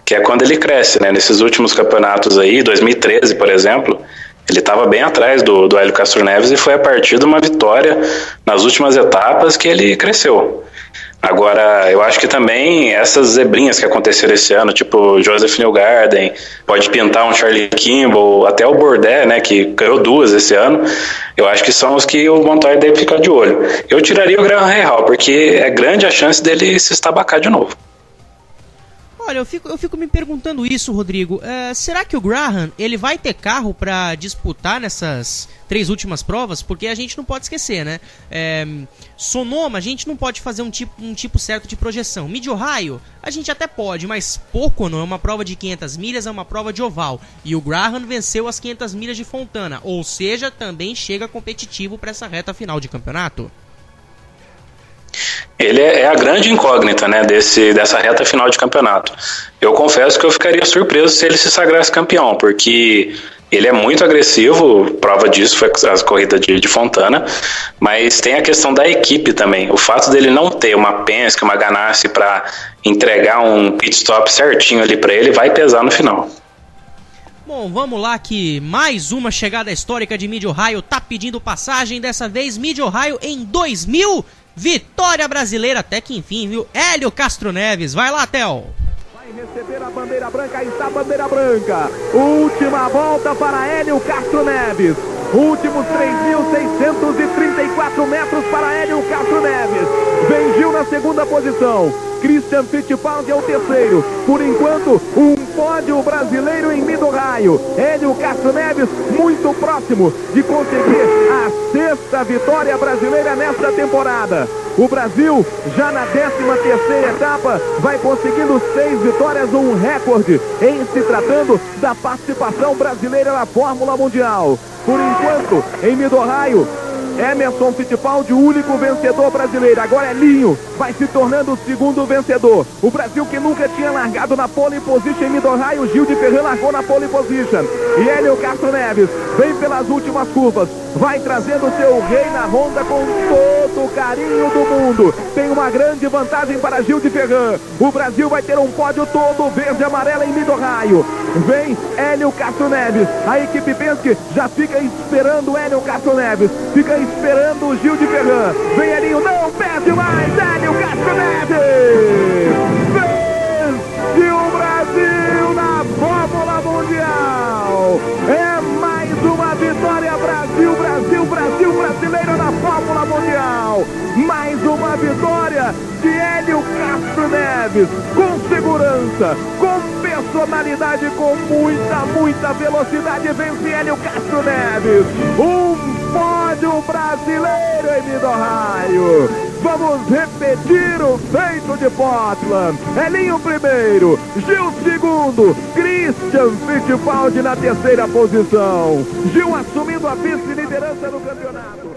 que é quando ele cresce, né? Nesses últimos campeonatos aí, 2013, por exemplo, Ele estava bem atrás do Hélio Castro Neves e foi a partir de uma vitória nas últimas etapas que ele cresceu. Agora, eu acho que também essas zebrinhas que aconteceram esse ano, tipo Joseph Newgarden, pode pintar um Charlie Kimball, até o Bourdais, né, que ganhou 2 esse ano, eu acho que são os que o Montoya deve ficar de olho. Eu tiraria o Graham Rahal, porque é grande a chance dele se estabacar de novo. Olha, eu fico me perguntando isso, Rodrigo. Será que o Graham, ele vai ter carro para disputar nessas 3 últimas provas? Porque a gente não pode esquecer, né? Sonoma, a gente não pode fazer um tipo certo de projeção. Mid-Ohio, a gente até pode, mas Pocono é uma prova de 500 milhas, é uma prova de oval. E o Graham venceu as 500 milhas de Fontana, ou seja, também chega competitivo para essa reta final de campeonato. Ele é a grande incógnita, né, dessa reta final de campeonato. Eu confesso que eu ficaria surpreso se ele se sagrasse campeão, porque ele é muito agressivo, prova disso foi a corrida de Fontana, mas tem a questão da equipe também. O fato dele não ter uma Penske, uma Ganassi para entregar um pit stop certinho ali para ele vai pesar no final. Bom, vamos lá que mais uma chegada histórica de Mid-Ohio tá pedindo passagem, dessa vez Mid-Ohio em 2000, vitória brasileira até que enfim, viu? Hélio Castro Neves, vai lá, Theo. Vai receber a bandeira branca, aí está a bandeira branca. Última volta para Hélio Castro Neves. Últimos 3.634 metros para Hélio Castro Neves. Vem Gil na segunda posição. Christian Fittipaldi é o terceiro. Por enquanto, um pódio brasileiro em Mid-Ohio. Hélio Castro Neves muito próximo de conseguir a 6ª vitória brasileira nesta temporada. O Brasil, já na 13ª etapa, vai conseguindo 6 vitórias, um recorde em se tratando da participação brasileira na Fórmula Mundial. Por enquanto, em Mid-Ohio, Emerson Fittipaldi, o único vencedor brasileiro. Agora Elinho vai se tornando o segundo vencedor. O Brasil que nunca tinha largado na pole position em Mid-Ohio, Gil de Ferran largou na pole position. E Hélio Castro Neves vem pelas últimas curvas, vai trazendo seu rei na Honda com todo o carinho do mundo. Tem uma grande vantagem para Gil de Ferran. O Brasil vai ter um pódio todo verde e amarelo em Mid-Ohio. Vem Hélio Castro Neves. A equipe Penske já fica esperando Hélio Castro Neves. Fica esperando o Gil de Ferran. Vem Elinho, não perde mais. Hélio Castro Neves vence o Brasil na Fórmula Mundial. É mais uma vitória. Brasil brasileiro na Fórmula Mundial. Mais uma vitória de Hélio Castro Neves, com segurança, com personalidade, com muita velocidade. Vence Hélio Castro Neves. Um pódio brasileiro em Mid-Ohio. Vamos repetir o feito de Portland. Elinho primeiro, Gil segundo, Christian Fittipaldi na 3ª posição. Gil assumindo a vice-liderança do campeonato.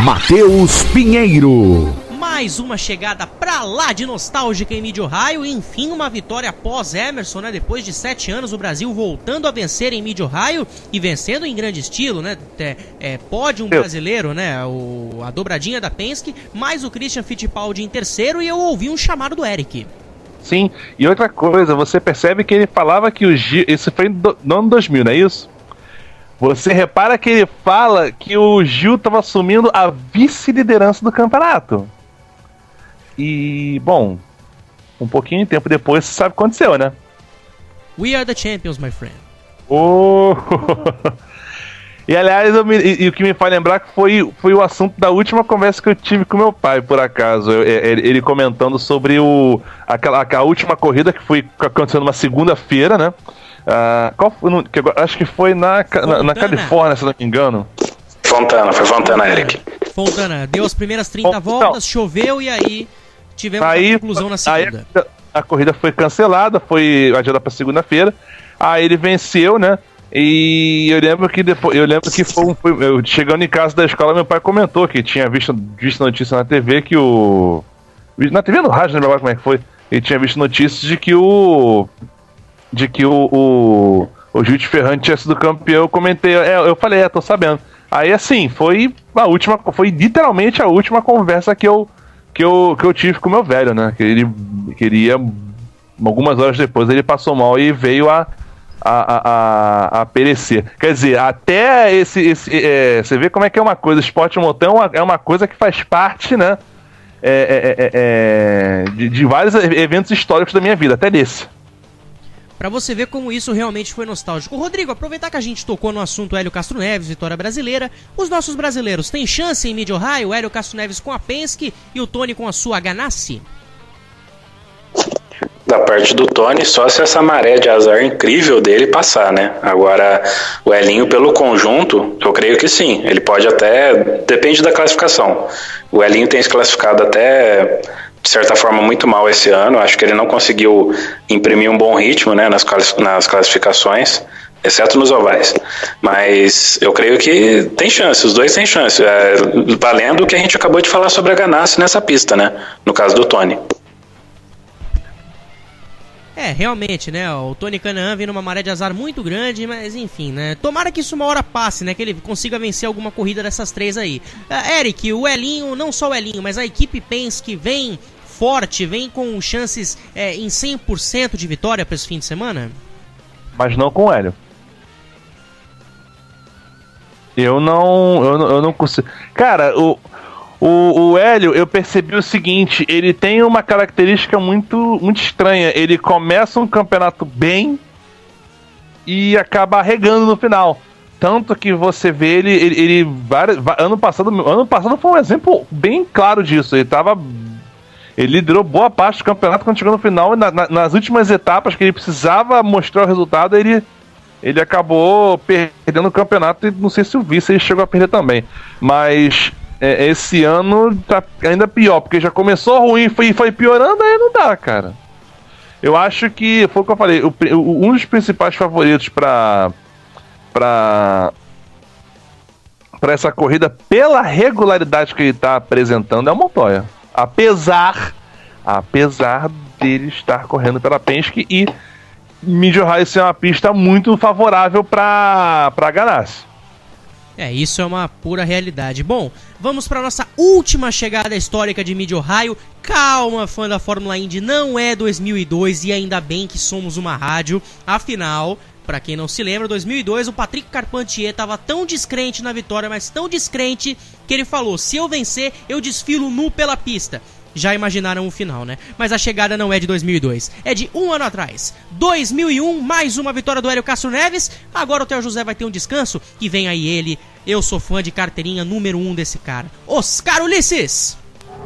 Matheus Pinheiro. Mais uma chegada pra lá de nostálgica em Mid-Ohio. Enfim, uma vitória após Emerson, né? Depois de 7 anos, o Brasil voltando a vencer em Mid-Ohio e vencendo em grande estilo, né? Pódio brasileiro, né? A dobradinha da Penske, mais o Christian Fittipaldi em terceiro, e eu ouvi um chamado do Eric. Sim, e outra coisa, você percebe que ele falava que o Gil... Isso foi no ano 2000, não é isso? Você repara que ele fala que o Gil estava assumindo a vice-liderança do campeonato. E, bom, um pouquinho de tempo depois, você sabe o que aconteceu, né? We are the champions, my friend. E, aliás, o que me faz lembrar que foi o assunto da última conversa que eu tive com meu pai, por acaso. Ele comentando sobre a última corrida que foi acontecendo numa segunda-feira, né? Acho que foi na Califórnia, se não me engano. Foi Fontana, Eric. Fontana, deu as primeiras 30 voltas, choveu e aí tivemos a conclusão na segunda. Aí a corrida foi cancelada, foi adiada para segunda-feira. Aí ele venceu, né? E eu lembro que eu chegando em casa da escola, meu pai comentou que tinha visto notícia na TV que na TV no rádio, não lembro como é que foi. Ele tinha visto notícias de que o Gil de Ferran tinha sido campeão. Eu comentei, eu falei, tô sabendo. Aí assim, foi literalmente a última conversa que eu tive com o meu velho, né? Que ele queria, algumas horas depois ele passou mal e veio a a perecer. Quer dizer, até você vê como é que é uma coisa, esporte motor é uma coisa que faz parte, né, de vários eventos históricos da minha vida, até desse. Pra você ver como isso realmente foi nostálgico. Rodrigo, aproveitar que a gente tocou no assunto Hélio Castro Neves, vitória brasileira, os nossos brasileiros têm chance em Mid-Ohio? Hélio Castro Neves com a Penske e o Tony com a sua Ganassi? Da parte do Tony, só se essa maré de azar incrível dele passar, né? Agora, o Elinho pelo conjunto, eu creio que sim. Ele pode até... Depende da classificação. O Elinho tem se classificado até, de certa forma, muito mal esse ano. Acho que ele não conseguiu imprimir um bom ritmo, né, nas classificações, exceto nos ovais. Mas eu creio que tem chance, os dois têm chance. Valendo o que a gente acabou de falar sobre a Ganassi nessa pista, né? No caso do Tony. Realmente, né, o Tony Kanaan vem numa maré de azar muito grande, mas enfim, né, tomara que isso uma hora passe, né, que ele consiga vencer alguma corrida dessas três aí. Eric, o Elinho, não só o Elinho, mas a equipe Penske vem forte, vem com chances em 100% de vitória para esse fim de semana? Mas não com o Hélio. Eu não consigo... Cara, o Hélio, eu percebi o seguinte, ele tem uma característica muito estranha. Ele começa um campeonato bem e acaba arregando no final. Tanto que você vê ano passado foi um exemplo bem claro disso. Ele liderou boa parte do campeonato quando chegou no final, e nas últimas etapas que ele precisava mostrar o resultado, ele acabou perdendo o campeonato, e não sei se o vice ele chegou a perder também. Mas... esse ano tá ainda pior, porque já começou ruim e foi piorando, aí não dá, cara. Eu acho que, foi o que eu falei, um dos principais favoritos pra essa corrida, pela regularidade que ele tá apresentando, é o Montoya. Apesar dele estar correndo pela Penske e Mid-Ohio ser uma pista muito favorável pra Ganassi. Isso é uma pura realidade. Bom, vamos para nossa última chegada histórica de Mid-Ohio. Calma, fã da Fórmula Indy, não é 2002 e ainda bem que somos uma rádio. Afinal, para quem não se lembra, 2002 o Patrick Carpentier estava tão descrente na vitória, mas tão descrente, que ele falou: se eu vencer, eu desfilo nu pela pista. Já imaginaram o final, né? Mas a chegada não é de 2002, é de um ano atrás. 2001, mais uma vitória do Hélio Castro Neves. Agora o Theo José vai ter um descanso e vem aí ele. Eu sou fã de carteirinha número 1 desse cara, Oscar Ulisses.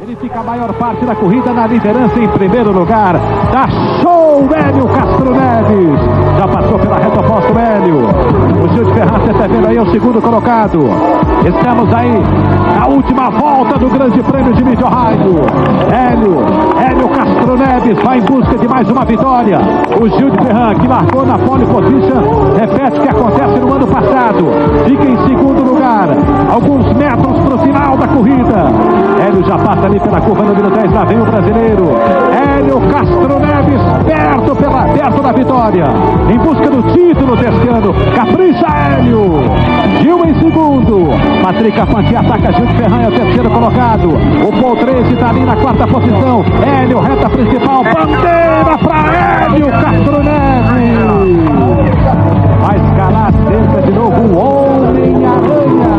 Ele fica a maior parte da corrida na liderança em primeiro lugar. Dá show, Hélio Castro Neves. Já passou pela reta oposta o Hélio. O Gil de Ferraz, você está vendo aí, é o segundo colocado. Estamos aí na última volta do Grande Prêmio de Mid-Ohio. Hélio Castro Neves vai em busca de mais uma vitória. O Gil de Ferraz, que largou na pole position, repete o que acontece no ano passado. Fica em segundo lugar, alguns metros para o final da corrida. Hélio já passa ali pela curva número 10, lá vem o brasileiro Hélio Castro Neves, perto da vitória, em busca do título deste ano. Capricha Hélio. Gil em segundo, Patrick Carpentier ataca Gil de Ferraz, é o terceiro colocado. O Paul Tracy está ali na quarta posição. Hélio, reta principal, bandeira para Hélio Castro Neves. Vai escalar cerca de novo o Homem-Aranha.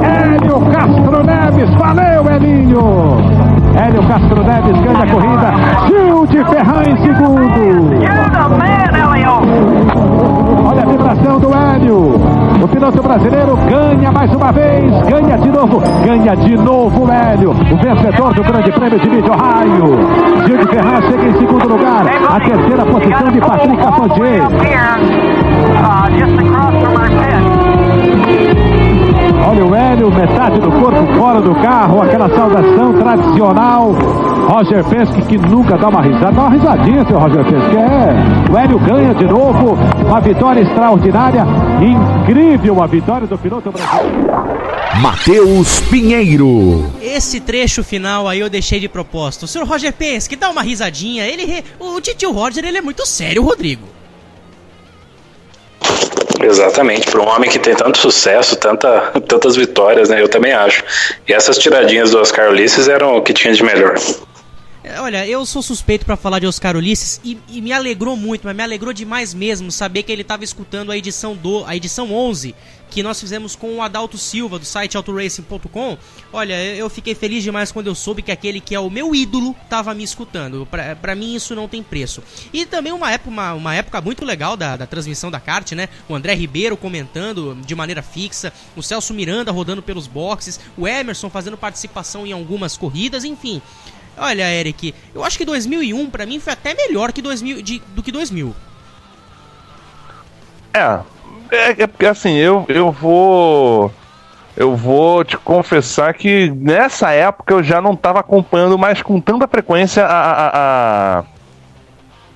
Hélio Castro Neves, valeu, Elinho! Hélio Castro Neves ganha a corrida, Gil de Ferraz em segundo. Olha a vibração do Hélio. O piloto brasileiro ganha mais uma vez, ganha de novo o Hélio, o vencedor do Grande Prêmio de Mid-Ohio. Gil de Ferraz chega em segundo lugar, a terceira posição de Patrick Carpentier. Olha o Hélio, metade do corpo fora do carro, aquela saudação tradicional. Roger Penske, que nunca dá uma risada. Dá uma risadinha, seu Roger Penske. O Hélio ganha de novo, uma vitória extraordinária, incrível a vitória do piloto brasileiro. Matheus Pinheiro. Esse trecho final aí eu deixei de propósito. O senhor Roger Penske, dá uma risadinha. O titio Roger, ele é muito sério, Rodrigo. Exatamente, para um homem que tem tanto sucesso, tantas vitórias, né? Eu também acho. E essas tiradinhas do Oscar Ulisses eram o que tinha de melhor. Olha, eu sou suspeito pra falar de Oscar Ulisses e me alegrou muito, mas me alegrou demais mesmo saber que ele tava escutando a edição 11 que nós fizemos com o Adalto Silva do site autoracing.com. Olha, eu fiquei feliz demais quando eu soube que aquele que é o meu ídolo tava me escutando. Pra mim isso não tem preço. E também uma época muito legal da transmissão da kart, né? O André Ribeiro comentando de maneira fixa, o Celso Miranda rodando pelos boxes, o Emerson fazendo participação em algumas corridas, enfim. Olha, Eric, eu acho que 2001 pra mim foi até melhor que do que 2000. É porque assim, eu vou te confessar que nessa época eu já não estava acompanhando mais com tanta frequência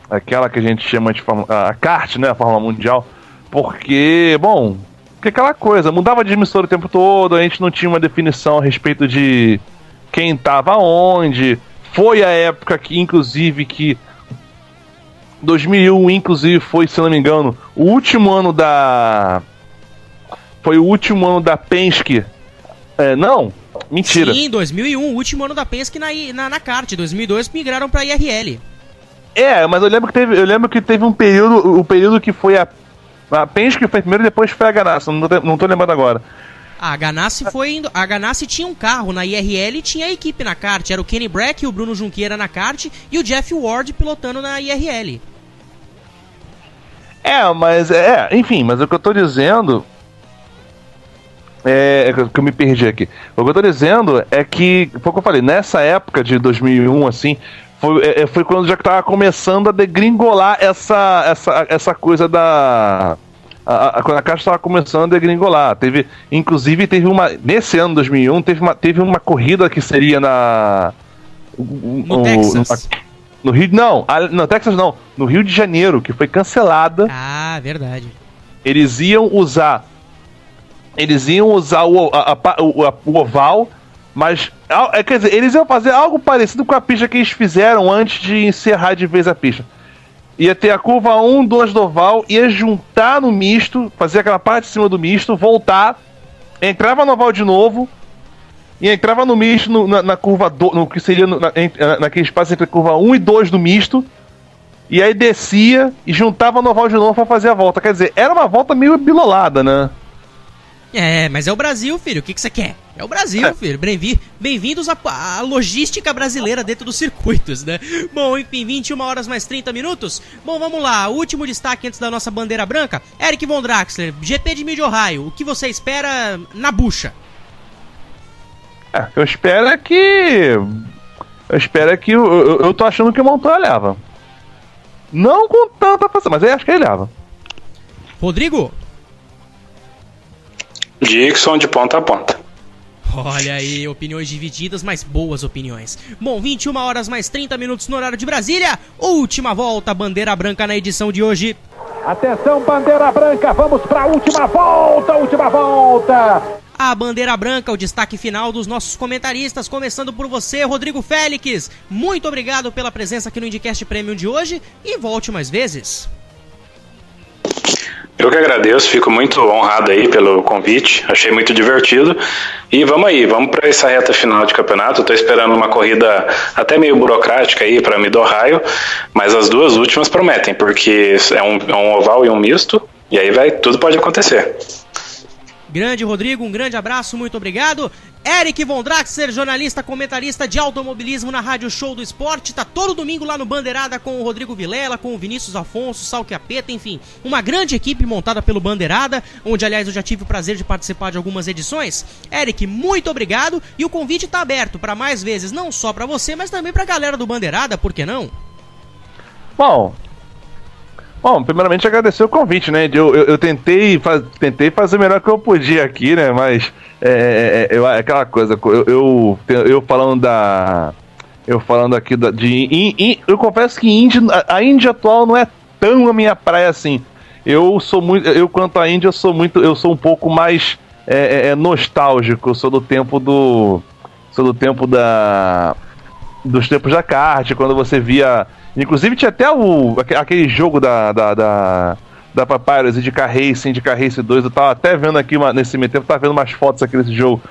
aquela que a gente chama de a kart, né, a Fórmula Mundial, porque aquela coisa, mudava de emissora o tempo todo, a gente não tinha uma definição a respeito de quem estava onde. Foi a época que, inclusive, 2001, inclusive, foi, se não me engano, o último ano da Penske. Não, mentira. Sim, 2001, o último ano da Penske na kart. 2002 migraram pra IRL. Mas eu lembro que teve um período que foi a Penske foi primeiro, depois foi a Ganassi, não tô lembrando agora. A Ganassi tinha um carro na IRL e tinha a equipe na kart. Era o Kenny Brack e o Bruno Junqueira na kart e o Jeff Ward pilotando na IRL. Enfim, mas o que eu tô dizendo que eu me perdi aqui. O que eu tô dizendo é que, foi o que eu falei, nessa época de 2001, assim, foi quando já tava começando a degringolar essa coisa da... Quando a Caixa estava começando a degringolar. Nesse ano 2001, teve uma corrida que seria no Texas. No Rio, no Texas não, no Rio de Janeiro, que foi cancelada. Ah, verdade. Eles iam usar o oval, mas quer dizer, eles iam fazer algo parecido com a pista que eles fizeram antes de encerrar de vez a pista. Ia ter a curva 1, 2 do oval, ia juntar no misto, fazer aquela parte de cima do misto, voltar, entrava no oval de novo, e entrava no misto na curva 2, no que seria naquele espaço entre a curva 1 e 2 do misto, e aí descia e juntava no oval de novo pra fazer a volta. Quer dizer, era uma volta meio bilolada, né? Mas é o Brasil, filho, o que você quer? É o Brasil, filho. Bem-vindos à logística brasileira dentro dos circuitos, né? Bom, enfim, 21 horas mais 30 minutos. Bom, vamos lá. Último destaque antes da nossa bandeira branca. Eric Von Draxler, GP de Mid-Ohio. O que você espera na bucha? Eu espero que... Eu tô achando que o Montoya leva. Não com tanta facilidade, mas eu acho que ele leva. Rodrigo? Dixon de ponta a ponta. Olha aí, opiniões divididas, mas boas opiniões. Bom, 21 horas mais 30 minutos no horário de Brasília. Última volta, bandeira branca na edição de hoje. Atenção, bandeira branca, vamos para a última volta. A bandeira branca, o destaque final dos nossos comentaristas, começando por você, Rodrigo Félix. Muito obrigado pela presença aqui no IndyCast Premium de hoje e volte mais vezes. Eu que agradeço, fico muito honrado aí pelo convite, achei muito divertido. E vamos para essa reta final de campeonato. Estou esperando uma corrida até meio burocrática aí para Mid-Ohio, mas as duas últimas prometem, porque é um oval e um misto, e aí tudo pode acontecer. Grande Rodrigo, um grande abraço, muito obrigado. Eric Von Draxler, jornalista, comentarista de automobilismo na Rádio Show do Esporte, tá todo domingo lá no Bandeirada com o Rodrigo Vilela, com o Vinícius Afonso, Sal Chiappetta, enfim, uma grande equipe montada pelo Bandeirada, onde aliás eu já tive o prazer de participar de algumas edições. Eric, muito obrigado, e o convite tá aberto para mais vezes, não só para você, mas também pra galera do Bandeirada, por que não? Bom, primeiramente agradecer o convite, né? Eu tentei fazer o melhor que eu podia aqui, né? Mas aquela coisa, eu falando aqui eu confesso que a Indy atual não é tão a minha praia assim. Quanto à Indy, eu sou um pouco mais nostálgico. Eu sou do tempo dos tempos da kart, quando você via. Inclusive tinha até aquele jogo da Papyrus e de Car Racing 2, eu tava até vendo aqui nesse meio tempo, tava vendo umas fotos aqui desse jogo,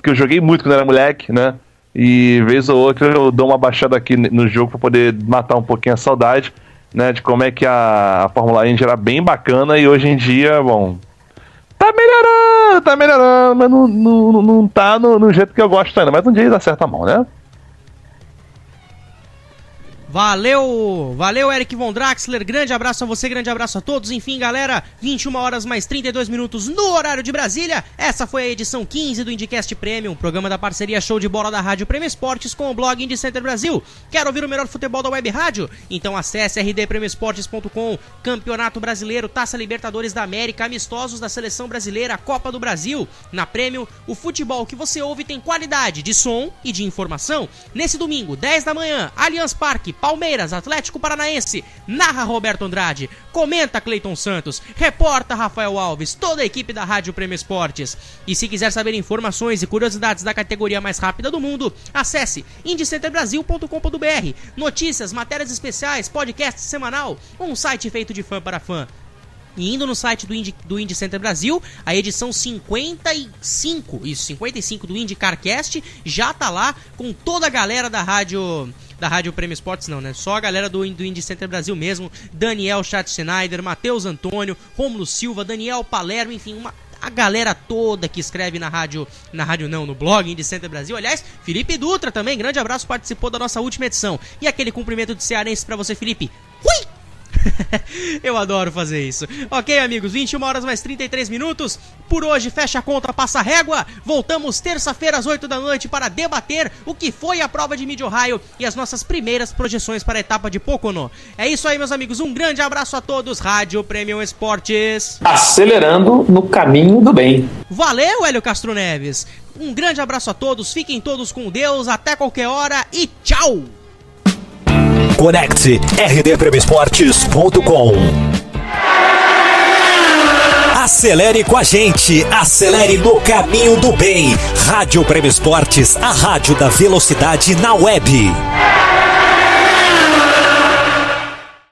que eu joguei muito quando era moleque, né? E vez ou outra eu dou uma baixada aqui no jogo para poder matar um pouquinho a saudade, né, de como é que a Fórmula Indy era bem bacana e hoje em dia, bom, tá melhorando, mas não tá no jeito que eu gosto ainda, mas um dia dá certo a mão, né? Valeu, Eric Von Draxler, grande abraço a você, grande abraço a todos. Enfim, galera, 21 horas mais 32 minutos no horário de Brasília. Essa foi a edição 15 do IndyCast Premium, programa da parceria Show de Bola da Rádio Prêmio Esportes com o blog Indy Center Brasil. Quer ouvir o melhor futebol da web rádio? Então acesse rdpremioesportes.com. Campeonato Brasileiro, Taça Libertadores da América, amistosos da Seleção Brasileira, Copa do Brasil. Na Premium, o futebol que você ouve tem qualidade de som e de informação. Nesse domingo, 10 da manhã, Allianz Parque, Palmeiras, Atlético Paranaense, narra Roberto Andrade, comenta Cleiton Santos, reporta Rafael Alves, toda a equipe da Rádio Prêmio Esportes. E se quiser saber informações e curiosidades da categoria mais rápida do mundo, acesse indycenterbrasil.com.br. Notícias, matérias especiais, podcast semanal, um site feito de fã para fã. E indo no site do Indy Center Brasil, a edição 55 do IndyCarCast já tá lá com toda a galera da Rádio Prêmio Esportes, não, né? Só a galera do Indy Center Brasil mesmo, Daniel Schatzschneider, Matheus Antônio, Rômulo Silva, Daniel Palermo, enfim, a galera toda que escreve no blog Indy Center Brasil. Aliás, Felipe Dutra também, grande abraço, participou da nossa última edição. E aquele cumprimento de cearense pra você, Felipe. Ui! Eu adoro fazer isso. Ok, amigos, 21 horas mais 33 minutos. Por hoje, fecha a conta, passa a régua. Voltamos terça-feira às 8 da noite para debater o que foi a prova de Mid-Ohio e as nossas primeiras projeções para a etapa de Pocono. É isso aí, meus amigos, um grande abraço a todos. Rádio Prêmio Esportes, acelerando no caminho do bem. Valeu, Hélio Castro Neves. Um grande abraço a todos, fiquem todos com Deus, até qualquer hora e tchau! Conecte rdpremioesportes.com. Acelere com a gente, acelere no caminho do bem. Rádio Prêmio Esportes, a rádio da velocidade na web.